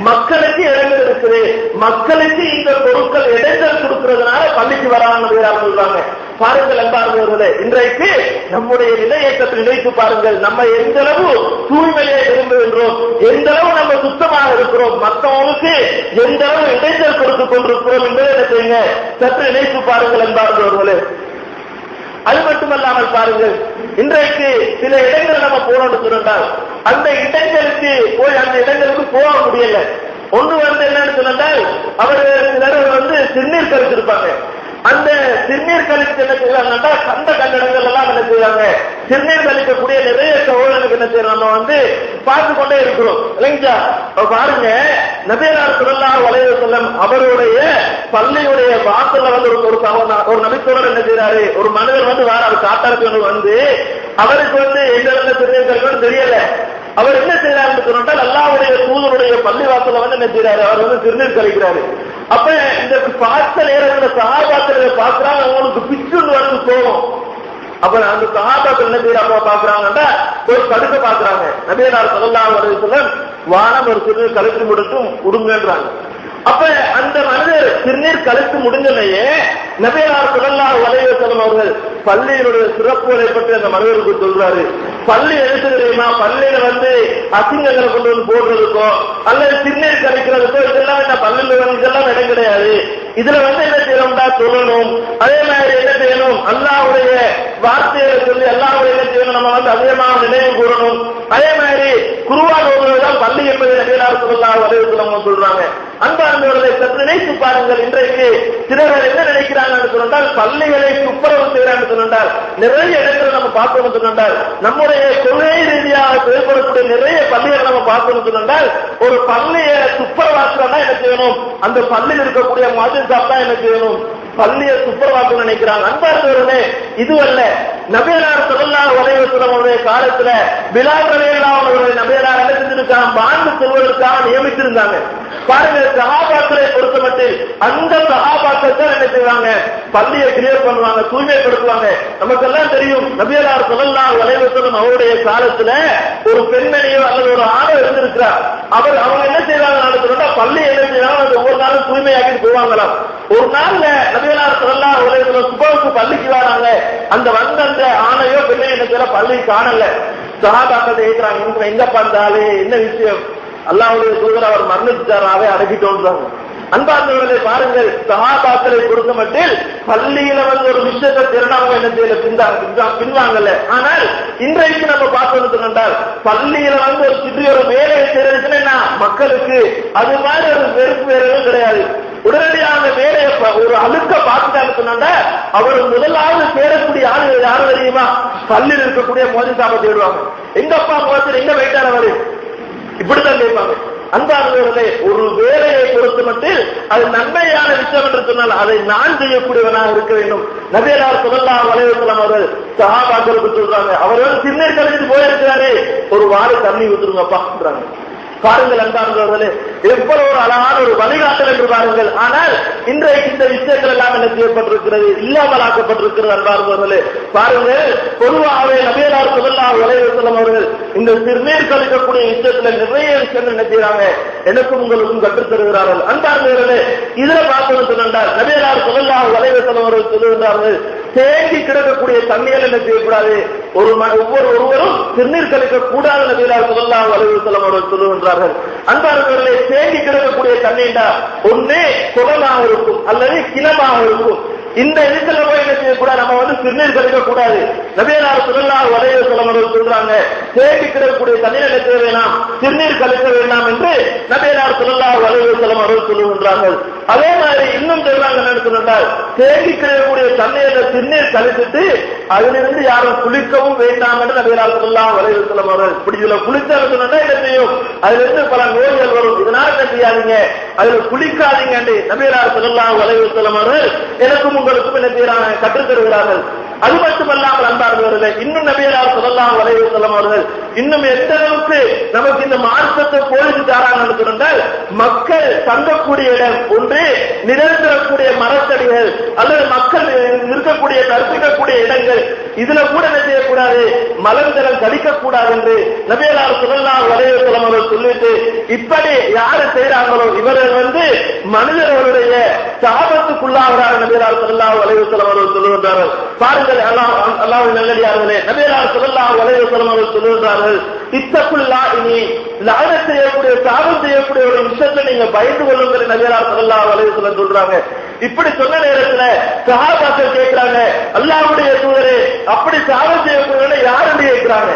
மக்களுக்கு இடங்கள் இருக்குது, மக்களுக்கு இந்த பொருட்கள் இடங்கள் கொடுக்கிறதுனால பள்ளிக்கு வரான்னு சொல்றாங்க. பாருங்கள் அன்பார்ந்தவர்களே, இன்றைக்கு நம்முடைய நிலையேற்றத்தை நினைத்து பாருங்கள். நம்ம எந்த அளவு தூய்மையை விரும்புகின்றோம், எந்த அளவு நம்ம சுத்தமாக இருக்கிறோம், மற்றவங்களுக்கு எந்த அளவு இடைஞ்சல் கொடுத்துக் கொண்டிருக்கிறோம் என்பதை என்ன செய்யுங்க, சற்று நினைத்து பாருங்கள் அன்பார்ந்தவர்களே. அது மட்டுமல்லாமல் பாருங்கள், இன்றைக்கு சில இடங்கள் நம்ம போனோம்னு சொன்னால் அந்த இடங்களுக்கு போய் அந்த இடங்களுக்கு போக முடியல. ஒன்று என்னன்னு சொன்னால் அவர்கள் சிலர் சிறுநீர் கழிச்சிருப்பாங்க. அந்த சிறுநீர் கழிச்சு என்ன செய்வாங்கன்னா கண்ட கண்டடங்கள் எல்லாம் என்ன செய்வாங்க, சிறுநீர் கழிக்கக்கூடிய நிறைய சகோதரர்களுக்கு என்ன செய்யறோம், நம்ம பார்த்து கொண்டே இருக்கிறோம் இல்லைங்களா. பாருங்க, நபியல்லாஹு ஸல்லல்லாஹு அலைஹி வஸல்லம் அவருடைய பள்ளியுடைய வாசல்ல ஒரு நபித்தோழர் என்ன செய்யறாரு, ஒரு மனிதர் வாராரு, காட்டாருக்கு அவருக்கு எந்த இடத்துல சிறுநீர் கழிக்கணும்னு தெரியல. அவர் என்ன செய்யறாருன்னு சொன்னால் அல்லாஹ்வுடைய தூதருடைய பள்ளி வாசல்ல என்ன செய்யறாரு, அவர் சிறுநீர் கழிக்கிறாரு. அப்ப இந்த பார்த்த நேரத்தில் சஹாபாக்களை பார்க்கிறாங்க, அவங்களுக்கு பிச்சுன்னு வந்து போகும். அப்ப அந்த சஹாபாக்கள் என்ன செய்யறாங்க பாக்குறாங்கன்னா ஒரு தடுக்க பாக்குறாங்க. நபியல்லாஹு ஸல்லல்லாஹு அலைஹி வஸல்லம் வானம் ஒரு சிறுநீர் கழித்து முடிட்டும் உடுங்கன்றாங்க. அப்ப அந்த மனிதர் சிறுநீர் கழித்து முடிஞ்சனையே நபியல்லாஹு ஸல்லல்லாஹு அலைஹி வஸல்லம் அவர்கள் பள்ளியினுடைய சிறப்புகளை பற்றி அந்த மனிதருக்கு சொல்றாரு. பள்ளி எடுத்து தெரியுமா, பள்ளியில அசிங்கங்களை கொண்டு போடுறதுக்கோ அல்லது சிறுநீர் கழிக்கிறதுக்கோ இதெல்லாம் என்ன பள்ளியில் இதெல்லாம் இடம் கிடையாது. இதுல என்ன செய்யணும்டா சொல்லணும், அதே மாதிரி என்ன செய்யணும், அல்லாஹ்வுடைய வார்த்தையை சொல்லி அல்லாஹ்வுடைய என்ன செய்யணும், நம்ம அதிகமாக நினைவு கூறணும். அதே மாதிரி குர்ஆன் ஓதுவதுதான் பள்ளி என்பதை நபியல்லாஹு ஸல்லல்லாஹு அலைஹி வஸல்லம் சொல்றாங்க. அன்பார்ந்தவர்களை சற்று நினைத்து பாருங்கள். இன்றைக்கு சிலர் என்ன நினைக்கிறாங்கன்னு சொன்னால் பள்ளிகளை துப்புரவு செய்யறான்னு சொன்னால் நிறைய இடங்களை நம்ம பார்க்கணும் சொன்னால் நம்முடைய கொள்கை ரீதியாக செயல்படக்கூடிய நிறைய பள்ளிகளை நம்ம பார்க்கணும் சொன்னால் ஒரு பள்ளியை துப்புரவாக்கணும்னா என்ன செய்யணும், அந்த பள்ளியில் இருக்கக்கூடிய மாதிரி சாப்பிட்டா என்ன செய்யணும், பள்ளியை துப்புரவாக்கணும்னு நினைக்கிறாங்க. அன்பார்ந்தவர்களே, இதுவல்ல நபியல்லாஹு ஸல்லல்லாஹு அலைஹி வஸல்லம் அவருடைய காலத்துல பிலால் ரலியல்லாஹு அன்ஹு அவர்களை நபியல்லாஹு என்ன செஞ்சிருக்காங்க, பாண்டு சொல்வதற்காக நியமித்திருந்தாங்க. பாருங்க, சஹாபாக்களை பொறுத்தமட்டில் அந்த சஹாபாக்கள் தான் என்ன செய்வாங்க, பள்ளியை கிளியர் பண்ணுவாங்க, தூய்மைப்படுத்துவாங்க. நமக்கெல்லாம் தெரியும் நபியல்லாஹு ஸல்லல்லாஹு அலைஹி வஸல்லம் அவருடைய காலத்துல ஒரு பெண்மணியோ அல்லது ஒரு ஆணோ இருந்திருக்கிறார். அவங்க என்ன செய்வாங்க, பள்ளி என்ன செய்வாங்க, ஒவ்வொரு நாளும் தூய்மையாக்கிட்டு போவாங்களாம். ஒரு நாள்ல நபியல்லாஹு ஸல்லல்லாஹு அலைஹி வஸல்லம் சுபஹுக்கு பள்ளிக்கு வராங்க. அந்த அந்த ஆணையோ பெண்ணையோ என்ன செய்யற பள்ளி காணல. சஹாபாக்கள் கேட்கிறாங்க, எங்க பார்த்தாலே என்ன விஷயம், அல்லாஹ்வுடைய தூதர் அவர் மரணிச்சாராவே அடக்கிட்டோன்றாங்க. அன்பார்ந்தவர்களை பாருங்கள், சஹாபாக்களை பொறுத்த மட்டில் பள்ளியில ஒரு விஷயத்தை திறனாக என்ன செய்யல, பின்வாங்கல. ஆனால் இன்றைக்கு நம்ம பார்த்தோம்னு சொன்னால் பள்ளியில ஒரு சிறிய ஒரு வேலையை செய்யறதுன்னு என்ன மக்களுக்கு அது மாதிரி ஒரு வெறுப்பு வேலையும் கிடையாது. உடனடியாக வேலையை ஒரு அழுக்க பார்த்துட்டான்னு சொன்னா அவர் முதலாவது சேரக்கூடிய ஆளு யாரும் தெரியுமா, பள்ளியில் இருக்கக்கூடிய மோதி சாப்பை தேடுவாங்க. எங்கப்பா மோதி எங்க போயிட்டார் அவரு, இப்படித்தான் கேட்பாங்க. அன்பானவர்களே, ஒரு வேலையை பொறுத்து மட்டும் அது நன்மையான விஷயம் என்று சொன்னால் அதை நான் செய்யக்கூடியவனாக இருக்க வேண்டும். நபியல்லாஹ் ஸல்லல்லாஹு அலைஹி வஸல்லம் அவர்கள் சஹாபாக்களுக்கு சொல்றாங்க, அவர்கள் சிறுநீர் கழித்து போயிருக்கிறாரே, ஒரு வாளை தண்ணி ஊத்துருங்கப்பான்றாங்க. பாருங்கள் அன்பானவர்களே, எவ்வளவு ஒரு அழகான ஒரு வழிகாட்டல் என்று பாருங்கள். ஆனால் இன்றைக்கு இந்த விஷயங்கள் எல்லாம் என்ன செய்யப்பட்டிருக்கிறது, இல்லாமலாக்கப்பட்டிருக்கிறது. அன்பானவர்களே பாருங்கள், பொதுவாகவே நபியல்லாஹ் ஸல்லல்லாஹு அலைஹி வஸல்லம் அவர்கள் இந்த சிறுநீர் கழிக்கக்கூடிய விஷயத்துல நிறைய விஷயங்கள் என்ன செய்யறாங்க, எனக்கும் உங்களுக்கும் கற்றுத் தருகிறார்கள். அன்பானவர்களே, இதுல பார்த்தோம்னு சொன்னால் நபியல்லாஹ் ஸல்லல்லாஹு அலைஹி வஸல்லம் அவர்கள் சொல்லுகிறார்கள், தேங்கி கிடக்கக்கூடிய தண்ணீர் என்ன செய்யக்கூடாது, ஒவ்வொருவரும் சிறுநீர் கழிக்க கூடாது. நபியல்லாஹ் ஸல்லல்லாஹு அலைஹி வஸல்லம் அவர்கள் சொல்லுகின்றார்கள். அன்பானவர்களே, தேங்கி கிடக்கக்கூடிய தண்ணீர்டா ஒன்னே குளமாக இருக்கும் அல்லது கிணமாக இருக்கும். இந்த இடத்துல போய் என்ன செய்யக்கூடாது, நம்ம சிறுநீர் கழிக்க கூடாது. நபியல்லாஹ் ஸல்லல்லாஹு அலைஹி வஸல்லம் அவர்கள் சொல்றாங்க, தேங்கி கிடக்கக்கூடிய தண்ணீர் என்ன செய்ய வேண்டாம், சிறுநீர் கழிக்க வேண்டாம் என்று நபியல்லாஹ் ஸல்லல்லாஹு அலைஹி வஸல்லம் அவர்கள் சொல்லுகின்றார்கள். அதே மாதிரி இன்னும் சொல்றாங்க என்ன சொன்னால், தேங்கி கிடக்கக்கூடிய தண்ணீரை சிறுநீர் கழித்துட்டு அதிலிருந்து யாரும் குளிக்கவும் வேண்டாம் என்று நபியல்லாஹ் ஸல்லல்லாஹு அலைஹி வஸல்லம் அவர்கள். இப்படி இதுல குளிச்சாலும் சொன்னா என்ன செய்யும், அதிலிருந்து பல நோய்கள் வரும், இதனால என்ன செய்யாதீங்க, அதுல குளிக்காதீங்க என்று நபியல்லாஹ் ஸல்லல்லாஹு அலைஹி வஸல்லம் அவர்கள் எனக்கும் உங்களுக்கும் என்ன செய்யறாங்க, கற்றுத் தருகிறார்கள். அது மட்டுமல்லாமல் அன்பார்ந்தவர்களே, இன்னும் நபியல்லாஹ் ஸல்லல்லாஹு அலைஹி வஸல்லம் அவர்கள் இன்னும் எந்த அளவுக்கு நமக்கு இந்த மார்க்கத்தை போதித்து தாராங்க சொன்னால், மக்கள் தங்கக்கூடிய இடம் ஒன்று நிரந்தரக்கூடிய மரத்தடிகள் அல்லது மக்கள் இருக்கக்கூடிய தரிசிக்கக்கூடிய இடங்கள், இதுல கூட என்ன செய்யக்கூடாது, மலர்ஜலம் கடிக்கக்கூடாது என்று நபியல்லாஹ் ஸல்லல்லாஹு அலைஹி வஸல்லம் அவர்கள் சொல்லிட்டு, இப்படி யாரு செய்யறாங்களோ இவர்கள் மனிதர்களுடைய சாபத்துக்குள்ளாகிறார்கள் நபியல்லாஹ் ஸல்லல்லாஹு அலைஹி வஸல்லம் அவர்கள் சொல்லுகின்றார்கள். பாருங்கள், அல்லாஹ்வின் நல்லடியார்களே, நபியல்லாஹ் ஸல்லல்லாஹு அலைஹி வஸல்லம் அவர்கள் சொல்லுகின்றார்கள், இத்தகுல்லாஹ், இனி லஅனத் செய்யக்கூடிய சாபம் செய்யக்கூடிய ஒரு விஷயத்தை நீங்க பயந்து கொள்ளுங்கள் நபியல்லாஹ் ஸல்லல்லாஹு அலைஹி வஸல்லம் சொல்றாங்க. இப்படி சொன்ன நேரத்துல சஹாபாக்கள் கேட்கிறாங்க, அல்லாஹ்வுடைய தூதரே, அப்படி சாபம் செய்யக்கூடிய யார் என்று கேட்கிறாங்க.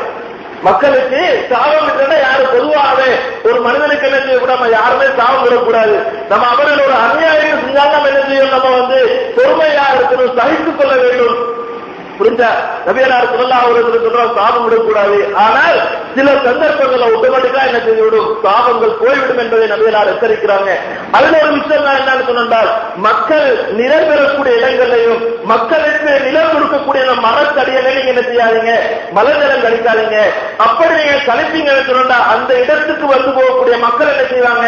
மக்களுக்கு சாபம் இல்லைன்னா யாரு, பொதுவாகவே ஒரு மனிதனுக்கு என்ன செய்யக்கூடாது, யாருமே சாபம் விடக்கூடாது. நம்ம அவர்கள் ஒரு அநியாயம் செஞ்சாலும் நம்ம என்ன செய்யணும், நம்ம பொறுமையா இருக்கணும், சகித்துக் கொள்ள வேண்டும். புரிஞ்சா, நபியல்லாஹ் ஸல்லல்லாஹு அலைஹி வஸல்லம் சொல்றாங்க, சாபம் விடக்கூடாது. ஆனால் சில சந்தர்ப்பங்களை ஆட்டோமேட்டிக்கா என்ன செய்துவிடும், சாபங்கள் போய்விடும் என்பதை நபியல்லாஹ் எச்சரிக்கிறாங்க. அதுல ஒரு விஷயம் என்னன்னு சொன்னால், மக்கள் நிலம் பெறக்கூடிய இடங்களையும் மக்களுக்கு நிலம் கொடுக்கக்கூடிய மரத்தடிகளை நீங்க என்ன செய்யாதீங்க, மலர்ஜலம் கழிக்காதீங்க. அப்படி நீங்க கழிப்பீங்கன்னு சொன்னா அந்த இடத்துக்கு வந்து போகக்கூடிய மக்கள் என்ன செய்வாங்க,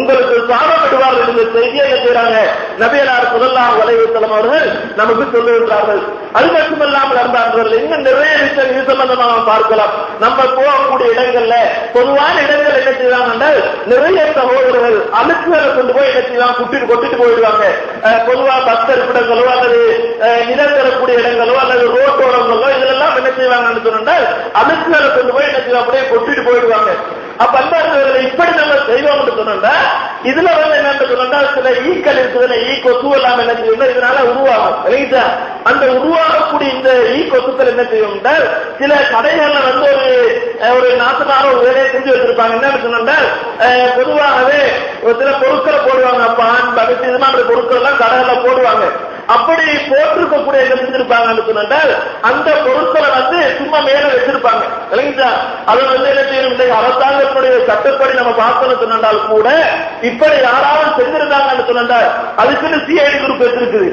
உங்களுக்கு சாபம் விடுவார்கள் என்ற செய்தியை என்ன செய்யறாங்க, நபியல்லாஹ் ஸல்லல்லாஹு அலைஹி வஸல்லம் அவர்கள் நமக்கு சொல்லுகிறார்கள். அது மட்டுமல்ல இன்னும் நிறைய விஷயம் இது சம்பந்தமாக பார்க்கலாம். நம்ம போகக்கூடிய இடங்கள்ல பொதுவான இடங்கள் என்ன செய்வாங்க, நிறைய சகோதரர்கள் அழுக்குகளை கொண்டு போய் என்ன செய்வாங்க, கொட்டிட்டு போயிடுவாங்க. பொதுவா பஸ் இருப்பிடங்களோ அல்லது நிலம் தரக்கூடிய இடங்களோ அல்லது ரோட்டோரங்களோ இதெல்லாம் என்ன செய்வாங்கன்னு சொன்னால் அழுக்குகளை கொண்டு போய் என்ன செய்வாங்க, அப்படியே கொட்டிட்டு போயிடுவாங்க. அப்ப அன்பார்ந்தவர்களை இப்படி நம்ம செய்வோம் சொன்னா, இதுல என்னன்னு சொன்னா சில ஈக்கள் இருக்குதுல, ஈ கொசு எல்லாம் என்ன செய்யும், இதனால உருவாகும். அந்த உருவாகக்கூடிய இந்த ஈ கொசுக்கள் என்ன செய்யும், சில கடைகள்ல ஒரு நாட்டுக்கார ஒரு வேலையை செஞ்சு வச்சிருப்பாங்க. என்னன்னு சொன்னா, பொதுவாகவே சில பொருட்களை போடுவாங்க, பான் பகத்து இது மாதிரி பொருட்கள் எல்லாம் கடைகள்ல போடுவாங்க. அப்படி போட்டிருக்கக்கூடிய என்ன செஞ்சிருப்பாங்கன்னு சொன்னால், அந்த பொருட்களை சும்மா மேல வச்சிருப்பாங்க. அதை என்ன செய்யணும், அரசாங்கத்தினுடைய சட்டப்படி நம்ம பார்க்கணும் சொன்னால் கூட இப்படி யாராவது செஞ்சிருந்தாங்கன்னு சொன்னால் அதுக்குன்னு சிஐடி குரூப் வச்சிருக்குது.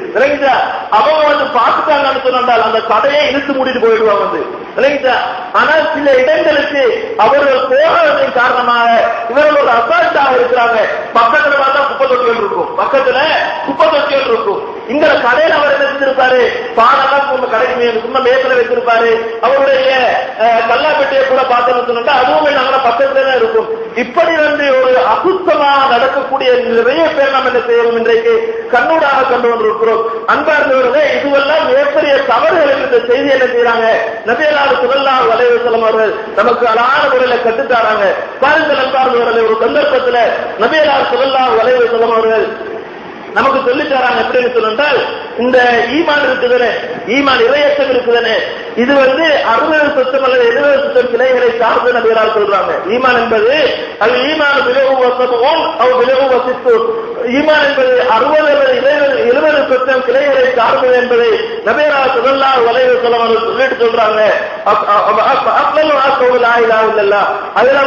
அவங்க பார்த்துட்டாங்கன்னு சொன்னால் அந்த கடையை இழுத்து மூடிட்டு போயிடுவாங்க. ஆனால் சில இடங்களுக்கு அவர்கள் போகிறதன் காரணமாக இவர்கள் ஒரு அசால்ட்டாக இருக்கிறாங்க. பக்கத்துல பார்த்தா குப்பை தொட்டிகள் இருக்கும், பக்கத்துல குப்பை தொட்டிகள் இருக்கும். இந்த கடையில் அவர் என்ன செஞ்சிருப்பாரு, பானெல்லாம் கடைக்கு சும்மா மேத்துல வச்சிருப்பாரு. அவருடைய கல்லாப்பெட்டியை கூட பார்த்தோம்னு சொன்னா அதுவும் நாங்க பக்கத்துல தான் இருக்கும். இப்படி ஒரு அசுத்தமாக நடக்கக்கூடிய நிறைய பேர் நாம் என்ன செய்யறோம், இன்றைக்கு கண்ணூடாக கண்டு கொண்டிருக்கிறோம். அன்பார்ந்தவர்களே, இதுவெல்லாம் மிகப்பெரிய தவறுகள் என்ற செய்தி என்ன செய்யறாங்க, நபியல்லாஹ் ஸல்லல்லாஹு அலைஹி வஸல்லம் அவர்கள் நமக்கு அழகான முறையில கட்டுத்தாராங்க. பாருங்கள் அன்பார்ந்தவர்களே, ஒரு சந்தர்ப்பத்தில் நபியல்லாஹ் ஸல்லல்லாஹு அலைஹி வஸல்லம் அவர்கள் நமக்கு சொல்லித்தராங்க. எப்படின்னு சொன்னால், இந்த ஈமான் இருக்குதுன்னு, ஈமான் இறையச்சம் இருக்குதுன்னு, இது 60% அல்லது 70% கிளைகளை சார்ந்து நபிகளார் சொல்றாங்க. ஈமான் என்பது அது ஈமான் விலகு வசமும் அவ் விலகு வசித்து, ஈமான் என்பது 60 அல்லது 70% மரங்களும் கிளைகளை சார்ந்தது என்பதை நபியல்லாஹு ஸல்லல்லாஹு அலைஹி வஸல்லம் அவர்கள் சொல்லிட்டு சொல்றாங்க. லா இலாஹ இல்லல்லாஹ், அதுல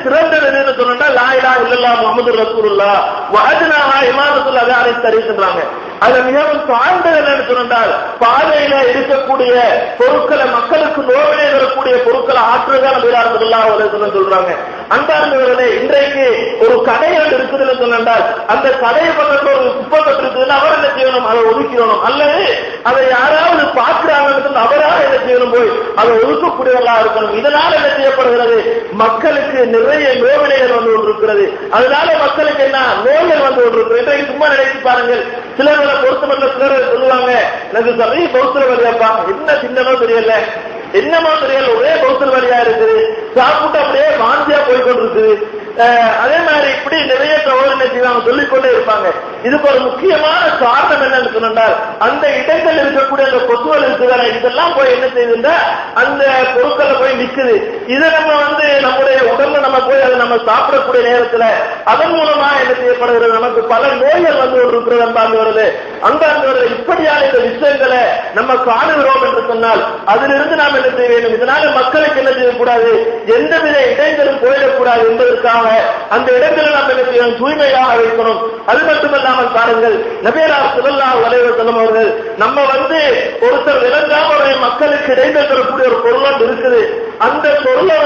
சிறந்தது எதுன்னு சொன்னா லா இலாஹ இல்லல்லாஹ் முஹம்மதுர் ரசூலுல்லாஹ் வ அத்னாஹா இமாமத்துல் அதானி தரீஸ்ன்றாங்க. அதுல மிகவும் தாழ்ந்தது என்னன்னு சொன்னால் பாதையில இருக்கக்கூடிய பொருட்களை, மக்களுக்கு நோவினை வரக்கூடிய பொருட்களை ஆற்றுதான் நபியல்லாஹு ஸல்லல்லாஹு அலைஹி வஸல்லம் சொல்றாங்க. அன்பார்ந்தவர்களே, இன்றைக்கு ஒரு கடை இருக்குதுன்னு சொன்னால் அந்த கடையை பக்கத்துல ஒரு குப்பை இருக்குதுன்னு அவர் என்ன செய்யணும், அதை ஒதுக்கிடணும். அல்லது அதை யாராவது பார்க்கிறாங்கன்னு அவராக என்ன செய்யணும், போய் அதை ஒதுக்கக்கூடியவர்களா இருக்கணும். இதனால என்ன செய்யப்படுகிறது, மக்களுக்கு நிறைய நோவினைகள் வந்து கொண்டிருக்கிறது. அதனால மக்களுக்கு என்ன நோய்கள் வந்து கொண்டிருக்கிறது. இன்றைக்கு சும்மா நினைச்சு பாருங்கள், சிலர்களை பொறுத்தமற்ற சிலர் சொல்லுவாங்க, எனக்கு சரி பௌத்தர் வழியாப்பா, என்ன சின்னமோ தெரியல, என்னமோ தெரியல, ஒரே பௌத்தர் வழியா இருக்குது, சாப்பிட்டு அப்படியே வாந்தியா போய்கொண்டிருக்குது. அதே மாதிரி இப்படி நிறைய தவறு சொல்லிக்கொண்டே இருப்பாங்க. இதுக்கு ஒரு முக்கியமான காரணம் என்னன்னு சொன்னால் அந்த இடங்கள் இருக்கக்கூடிய அந்த கொசுவல் இருக்குதானே, இதெல்லாம் போய் என்ன செய்யுதுன்னா அந்த பொருட்களை போய் நிக்குது. இதை நம்ம நம்முடைய உடல்ல நம்ம போய் அதை நம்ம சாப்பிடக்கூடிய நேரத்துல அதன் மூலமா என்ன செய்யப்படுகிறது, நமக்கு பல நோய்கள் வந்து இருக்கிறது. அன்பார்ந்தவர்களே, அன்பார்ந்தவர்களே, இப்படியான இந்த விஷயங்களை நம்ம காணுகிறோம் என்று சொன்னால் அதிலிருந்து நாம் என்ன செய்ய வேண்டும், இதனால மக்களுக்கு என்ன செய்யக்கூடாது, எந்தவித இடங்களும் போயிடக்கூடாது என்பதற்காக அந்த இடங்களை நாம் என்ன செய்யணும், தூய்மையாக வைக்கணும். அது மட்டுமல்லாமல் பாருங்கள், நபியல்லாஹு ஸல்லல்லாஹு அலைஹி வஸல்லம் அவர்கள் நம்ம ஒருத்தர் விளங்காம மக்களுக்கு இடையில் தரக்கூடிய ஒரு பொருள் இருக்குது, அந்த பொருளை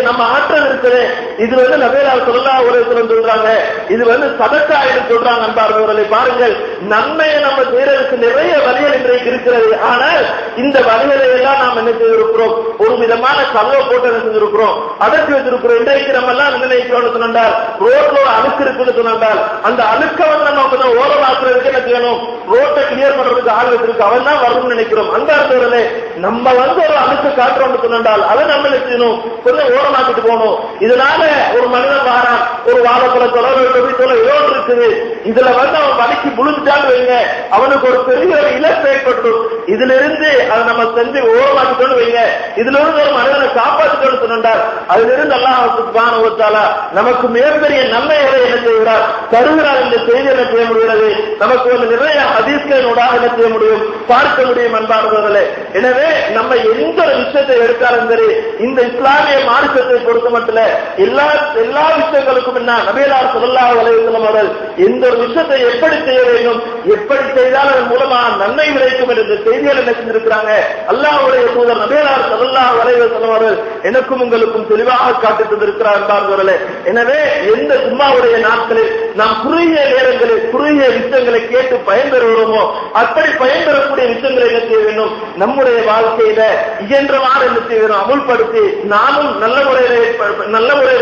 நம்ம ஆற்றது இருக்குது. இது நபியல்லாஹு ஸல்லல்லாஹு அலைஹி வஸல்லம் சொல்றாங்க, இது சதக்கா என்று சொல்றாங்க. அன்பார்ந்தவர்களை பாருங்கள், நன்மையை நம்ம செய்யறதுக்கு நிறைய வழிகள் இன்றைக்கு இருக்கிறது. ஆனால் இந்த வழிகளை எல்லாம் நாம் என்ன செய்திருக்கிறோம், ஒரு விதமான கல்வ போட்டு என்ன செஞ்சிருக்கிறோம், அடக்கி வச்சிருக்கிறோம். இன்றைக்கு நம்ம எல்லாம் நினைக்கிறோம் சொன்னால் ரோட்ல ஒரு அழுக்கு இருக்குன்னு சொன்னால் அந்த அழுக்க நம்ம ஓரமாக்குறதுக்கு என்ன செய்யணும், ரோட்டை கிளியர் பண்றதுக்கு ஆள் வச்சிருக்கு, அவன் தான் வரணும்னு நினைக்கிறோம். அந்த அர்த்தத்திலே நம்ம ஒரு அழுக்கு காட்டுறோம் சொன்னால் அதை நம்ம என்ன செய்யணும், கொஞ்சம் ஓரமாக்கிட்டு போகணும். இதனால ஒரு மனிதன் வாரான், ஒரு வாழைப்பழ தொலை ரோடு இருக்குது, இதுல அவன் வலிக்கு முழுந்துட்டான்னு வைங்க, அவனுக்கு ஒரு பெரிய ஒரு இழப்பு ஏற்பட்டுடும். இதுல இருந்து அதை நம்ம செஞ்சு ஓரமாக்கிட்டோன்னு வைங்க, இதுல இருந்து ஒரு மனிதனை காப்பாற்றிட்டோன்னு சொன்னால் அதுல இருந்து அல்லாஹ் சுப்ஹானஹு வ தஆலா நமக்கு மிகப்பெரிய நன்மைகளை என்ன செய்கிறார், தருகிறார் என்ற செய்தி என்ன செய்ய முடிகிறது, நமக்கு நிறைய ஹதீஸ்களோடாக என்ன செய்ய முடியும், பார்க்க முடியும். அன்பார்ந்தவர்களே, எனவே நம்ம எந்த ஒரு விஷயத்தை எடுத்தாலும் சரி, இந்த இஸ்லாமிய மார்க்கத்தை பொறுத்த மட்டும் எல்லா விஷயங்களுக்கும் என்ன நபியல்லாஹு ஸல்லல்லாஹு அலைஹி வஸல்லம் அவர்கள் எந்த ஒரு விஷயத்தை எப்படி செய்ய வேண்டும், எப்படி செய்தால் அதன் மூலமாக நன்மை கிடைக்கும் என்ற செய்திகள் என்ன செஞ்சிருக்கிறாங்க அல்லாஹ்வுடைய தூதர் நபியல்லாஹு ஸல்லல்லாஹு அலைஹி வஸல்லம் அவர்கள் எனக்கும் உங்களுக்கும் தெளிவாக காட்டித் தந்திருக்கிறார். அன்பார்ந்தவர்களே, எனவே எந்த ஜும்மாவுடைய நாட்களில் நாம் குறுகிய நேரங்களில் குறுகிய விஷயங்களை கேட்டு பயன்பெறுகிறோமோ அப்படி பயன்பெறக்கூடிய விஷயங்களை என்ன செய்ய வேண்டும், நம்முடைய வாழ்க்கையில இயன்றவாறு என்ன செய்ய வேண்டும், அமுல்படுத்தி நாமும் நல்ல முறையில்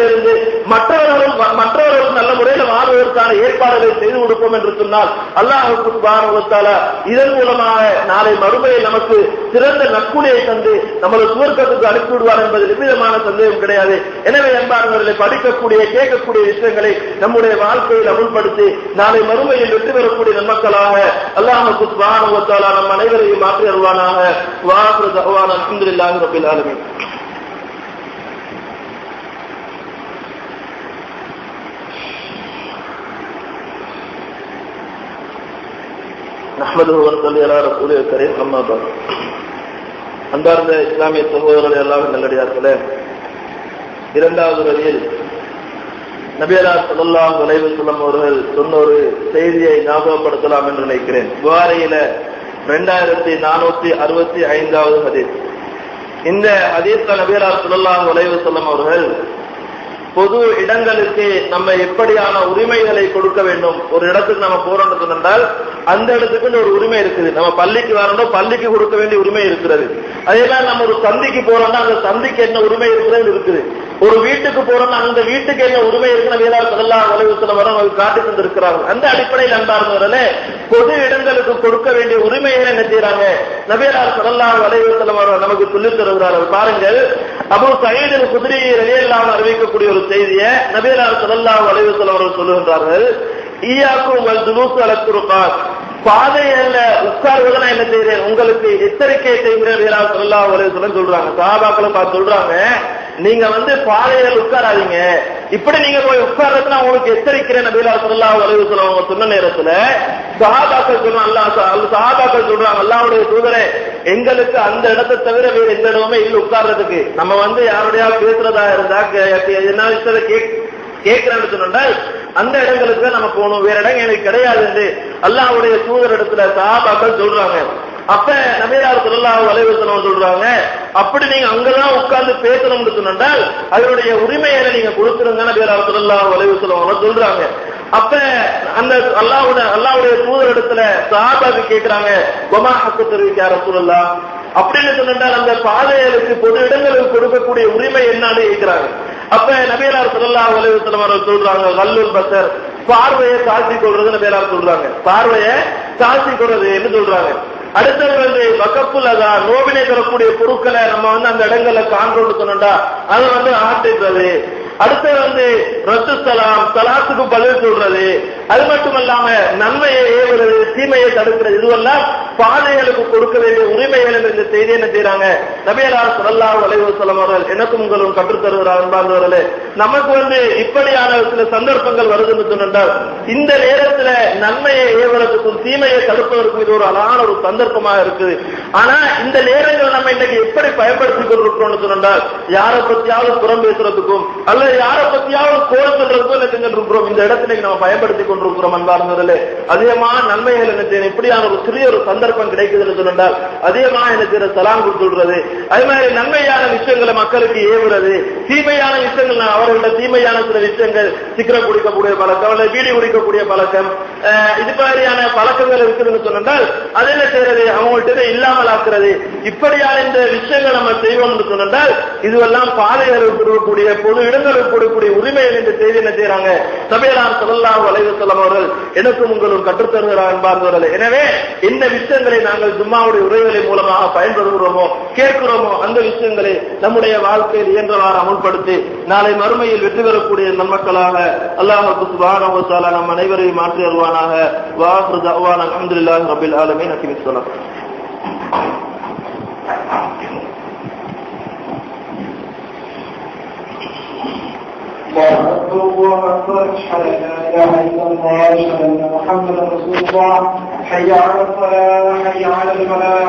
இருந்து மற்றவர்களும் நல்ல முறையில் வாழ்வதற்கான ஏற்பாடுகளை செய்து கொடுப்போம் என்று சொன்னால் அல்லாஹ் சுப்ஹானஹு வ தஆலா இதன் மூலமாக நாளை மறுமையில் நமக்கு சிறந்த நற்கூலியை தந்து நம்மளை சுவர்க்கத்துக்கு அனுப்பிவிடுவார் என்பதில் எவ்விதமான சந்தேகம் கிடையாது. எனவே அன்பார்ந்தவர்களை படிக்கக்கூடிய கேட்கக்கூடிய விஷயங்களை நம்முடைய வாழ்க்கையில் அமுல்படுத்தி நாளை மறுமையில் வெற்றி பெறக்கூடிய நன்மக்களாக அல்லாஹ் சுப்ஹானஹு வ தஆலா நம் அனைவரையும் மாற்றி அருள்வானாக. வஆகிரு தஅவானா அல்ஹம்துலில்லாஹி ரப்பில் ஆலமீன். நஹ்மதுஹு வ நுஸல்லி அலா ரசூலில் கரீம். அம்மா பஅத். அன்பார்ந்த இஸ்லாமிய சகோதரர்களே, அல்லாஹ்வின் நல்லடியார்களே, இரண்டாவது வரியில் நபியல்லாஹு ஸல்லல்லாஹு அலைஹி வஸல்லம் அவர்கள் சொன்ன ஒரு செய்தியை ஞாபகப்படுத்தலாம் என்று நினைக்கிறேன். புகாரியில 2465வது ஹதீஸ். இந்த ஹதீஸ்ல நபியல்லாஹு ஸல்லல்லாஹு அலைஹி வஸல்லம் அவர்கள் பொது இடங்களுக்கு நம்ம எப்படியான உரிமைகளை கொடுக்க வேண்டும், ஒரு இடத்துக்கு நம்ம போறோம்னு சொன்னால் அந்த இடத்துக்கு ஒரு உரிமை இருக்குது. நம்ம பள்ளிக்கு வரணும், பள்ளிக்கு கொடுக்க வேண்டிய உரிமை இருக்கிறது. அதே மாதிரி நம்ம ஒரு சந்திக்கு போறோம்னா அந்த சந்திக்கு என்ன உரிமை இருக்கிறது இருக்குது. ஒரு வீட்டுக்கு போறோம்னா அந்த வீட்டுக்கு என்ன உரிமை இருக்குன்னு நபியல்லாஹு ஸல்லல்லாஹு அலைஹி வஸல்லம் அவர்கள் காட்டி தந்திருக்கிறார்கள். அந்த அடிப்படையில் அன்பார்ந்தவர்களே, பொது இடங்களுக்கு கொடுக்க வேண்டிய உரிமையை என்ன செய்யறாங்க நபியல்லாஹு ஸல்லல்லாஹு அலைஹி வஸல்லம் அவர்கள் நமக்கு சொல்லித் தருகிறார்கள். பாருங்கள், அபூ சயீத் அல்-குத்ரி ரலியல்லாஹு அன்ஹு அறிவிக்கக்கூடிய ஒரு செய்தியை நபியல்லாஹு ஸல்லல்லாஹு அலைஹி வஸல்லம் அவர்கள் சொல்லுகின்றார்கள். ஈயாக்கும் வல் ஜுலூஸ் அலா துருகாத், பாதையில உட்கார்வதை என்ன செய்கிறேன், உங்களுக்கு எச்சரிக்கை செய்கிறேன் ஸல்லல்லாஹு அலைஹி வஸல்லம் சொல்றாங்க. சஹாபாக்களை பார்த்து சொல்றாங்க, நீங்க பாதையில உட்காராதீங்க, இப்படி நீங்க போய் உட்கார்றது நான் உங்களுக்கு எச்சரிக்கிறேன் நபிகள் ஸல்லல்லாஹு அலைஹி வஸல்லம் அவங்க சொன்ன நேரத்துல சஹாபாக்கள் சொல்றாங்க அல்லாஹ்வுடைய தூதரே, எங்களுக்கு அந்த இடத்தை தவிர வேறு எந்த இடமுமே இல்ல உட்கார்றதுக்கு. நம்ம யாருடைய பேசுறதா இருந்தா என்ன விஷயத்தை கேட்கிறேன்னு சொன்னால் அந்த இடங்களுக்கு நம்ம போகணும், வேற இடம் எனக்கு கிடையாது என்று அல்லாஹ்வுடைய தூதர் இடத்துல சஹாபாக்கள் சொல்றாங்க. அப்ப நபிகள் ஸல்லல்லாஹு அலைஹி வஸல்லம் சொல்றாங்க, அப்படி நீங்க அங்கதான் உட்கார்ந்து பேசணும்னு சொன்னால் அதனுடைய உரிமையை நீங்க கொடுத்துருங்க நபிகள் ஸல்லல்லாஹு அலைஹி வஸல்லம் சொல்றாங்க. அப்ப அந்த அல்லாஹ்வுடைய தூதர் இடத்துல சஹாபாக்கள் கேட்கிறாங்க, வமா ஹக்கு தெரிவிக்க ரசூலுல்லாஹ், அப்படின்னு சொன்னால் அந்த பாதைகளுக்கு பொது இடங்களுக்கு கொடுக்கக்கூடிய உரிமை என்னன்னு கேட்கிறாங்க. அப்ப நபிகள் ஸல்லல்லாஹு அலைஹி வஸல்லம் அவர்கள் சொல்றாங்க, கல்லுல் பஸர், பார்வையை தாழ்த்தி கொள்றது நபிகள் சொல்றாங்க, பார்வையை தாழ்த்தி கொள்றது என்று சொல்றாங்க. அடுத்தது வகப்புலதா, நோவினை தரக்கூடிய பொருட்களை நம்ம அந்த இடங்கள்ல காண்றோம்னு சொன்னா அதை ஆற்றிடுறது. அடுத்தது ரத்து சலாம், சலாத்துக்கு பதில் சொல்றது. அது மட்டுமல்லாம நன்மையை ஏவுறது, தீமையை தடுக்கிறது. இதுவெல்லாம் பாதைகளுக்கு கொடுக்க வேண்டிய உரிமைகள் என்ற இந்த செய்தி என்ன செய்யறாங்க நபிகள் ஸல்லல்லாஹு அலைஹி வஸல்லம் அவர்கள் எனக்கும் உங்களும் கற்றுத்தருகிறார். அன்பார்ந்தவர்களே, நமக்கு இப்படியான சில சந்தர்ப்பங்கள் வருதுன்னு சொன்னால் இந்த நேரத்துல நன்மையை ஏவுறதுக்கும் தீமையை தடுப்பதற்கும் இது ஒரு அழகான ஒரு சந்தர்ப்பமாக இருக்குது. ஆனா இந்த நேரங்கள் நம்ம இன்னைக்கு எப்படி பயன்படுத்திக் கொண்டிருக்கிறோம்னு சொன்னால் யாரை பத்தியாவது புறம் பேசுறதுக்கும் அல்லது யாரை பத்தியாவது கோல் சொல்றதுக்கும் என்ன செஞ்சிருக்கிறோம், இந்த இடத்துல நம்ம பயன்படுத்திக் கொண்டிருக்கிறோம். அன்பார்ந்தவர்களே, அதிகமான நன்மைகள் என்ன செய்யணும், இப்படியான ஒரு சிறிய ஒரு சந்தர்ப்பம் கிடைக்குதுன்னு சொன்னால் அதிகமா என்ன செய்யற சலாம் சொல்றது, அதே மாதிரி நன்மையான விஷயங்களை மக்களுக்கு ஏவுறது, தீமையான விஷயங்கள் அவர்களோட தீமையான சில விஷயங்கள் சிக்கரம் குடிக்கக்கூடிய பழக்கம், வீடி குடிக்கக்கூடிய பழக்கம், இது மாதிரியான பழக்கங்கள் இருக்குதுன்னு சொன்னால் அது என்ன செய்யறது, அவங்கள்ட்ட இல்லாமல் ஆக்குறது. இப்படியான இந்த விஷயங்கள் நம்ம செய்வோம் சொன்னால் இதுவெல்லாம் பாதைகளுக்கு கொடுக்கக்கூடிய பொது இடங்களுக்கு கொடுக்கக்கூடிய உரிமைகள் என்ற செய்தி என்ன செய்யறாங்க நபிகள் ஸல்லல்லாஹு அலைஹி வஸல்லம் அவர்கள் எனக்கும் உங்களும் கற்றுத்தருகிறார். அன்பார்ந்தவர்களே, எனவே இந்த விஷயங்களை நாங்கள் ஜும்மாவுடைய உரைகளின் மூலமாக பயன்படுகிறோமோ கேட்கிறோமோ அந்த விஷயங்களை நம்முடைய வாழ்க்கையில் இயன்றவாறு அமுல்படுத்தி நாளை மறுமையில் வெற்றி பெறக்கூடிய நன்மக்களாக அல்லாஹ் சுப்ஹானஹு வ தஆலா நம் அனைவரையும் மாற்றி அருள்வானாக. வாஹிரு தஅவானா அல்ஹம்துலில்லாஹி ரப்பில் ஆலமீன். அகிமிஸ் ஸலாத். الله أكبر، أشهد أن لا إله إلا الله، أشهد أن محمدا رسول الله، حي على الصلاة، حي على الفلاح.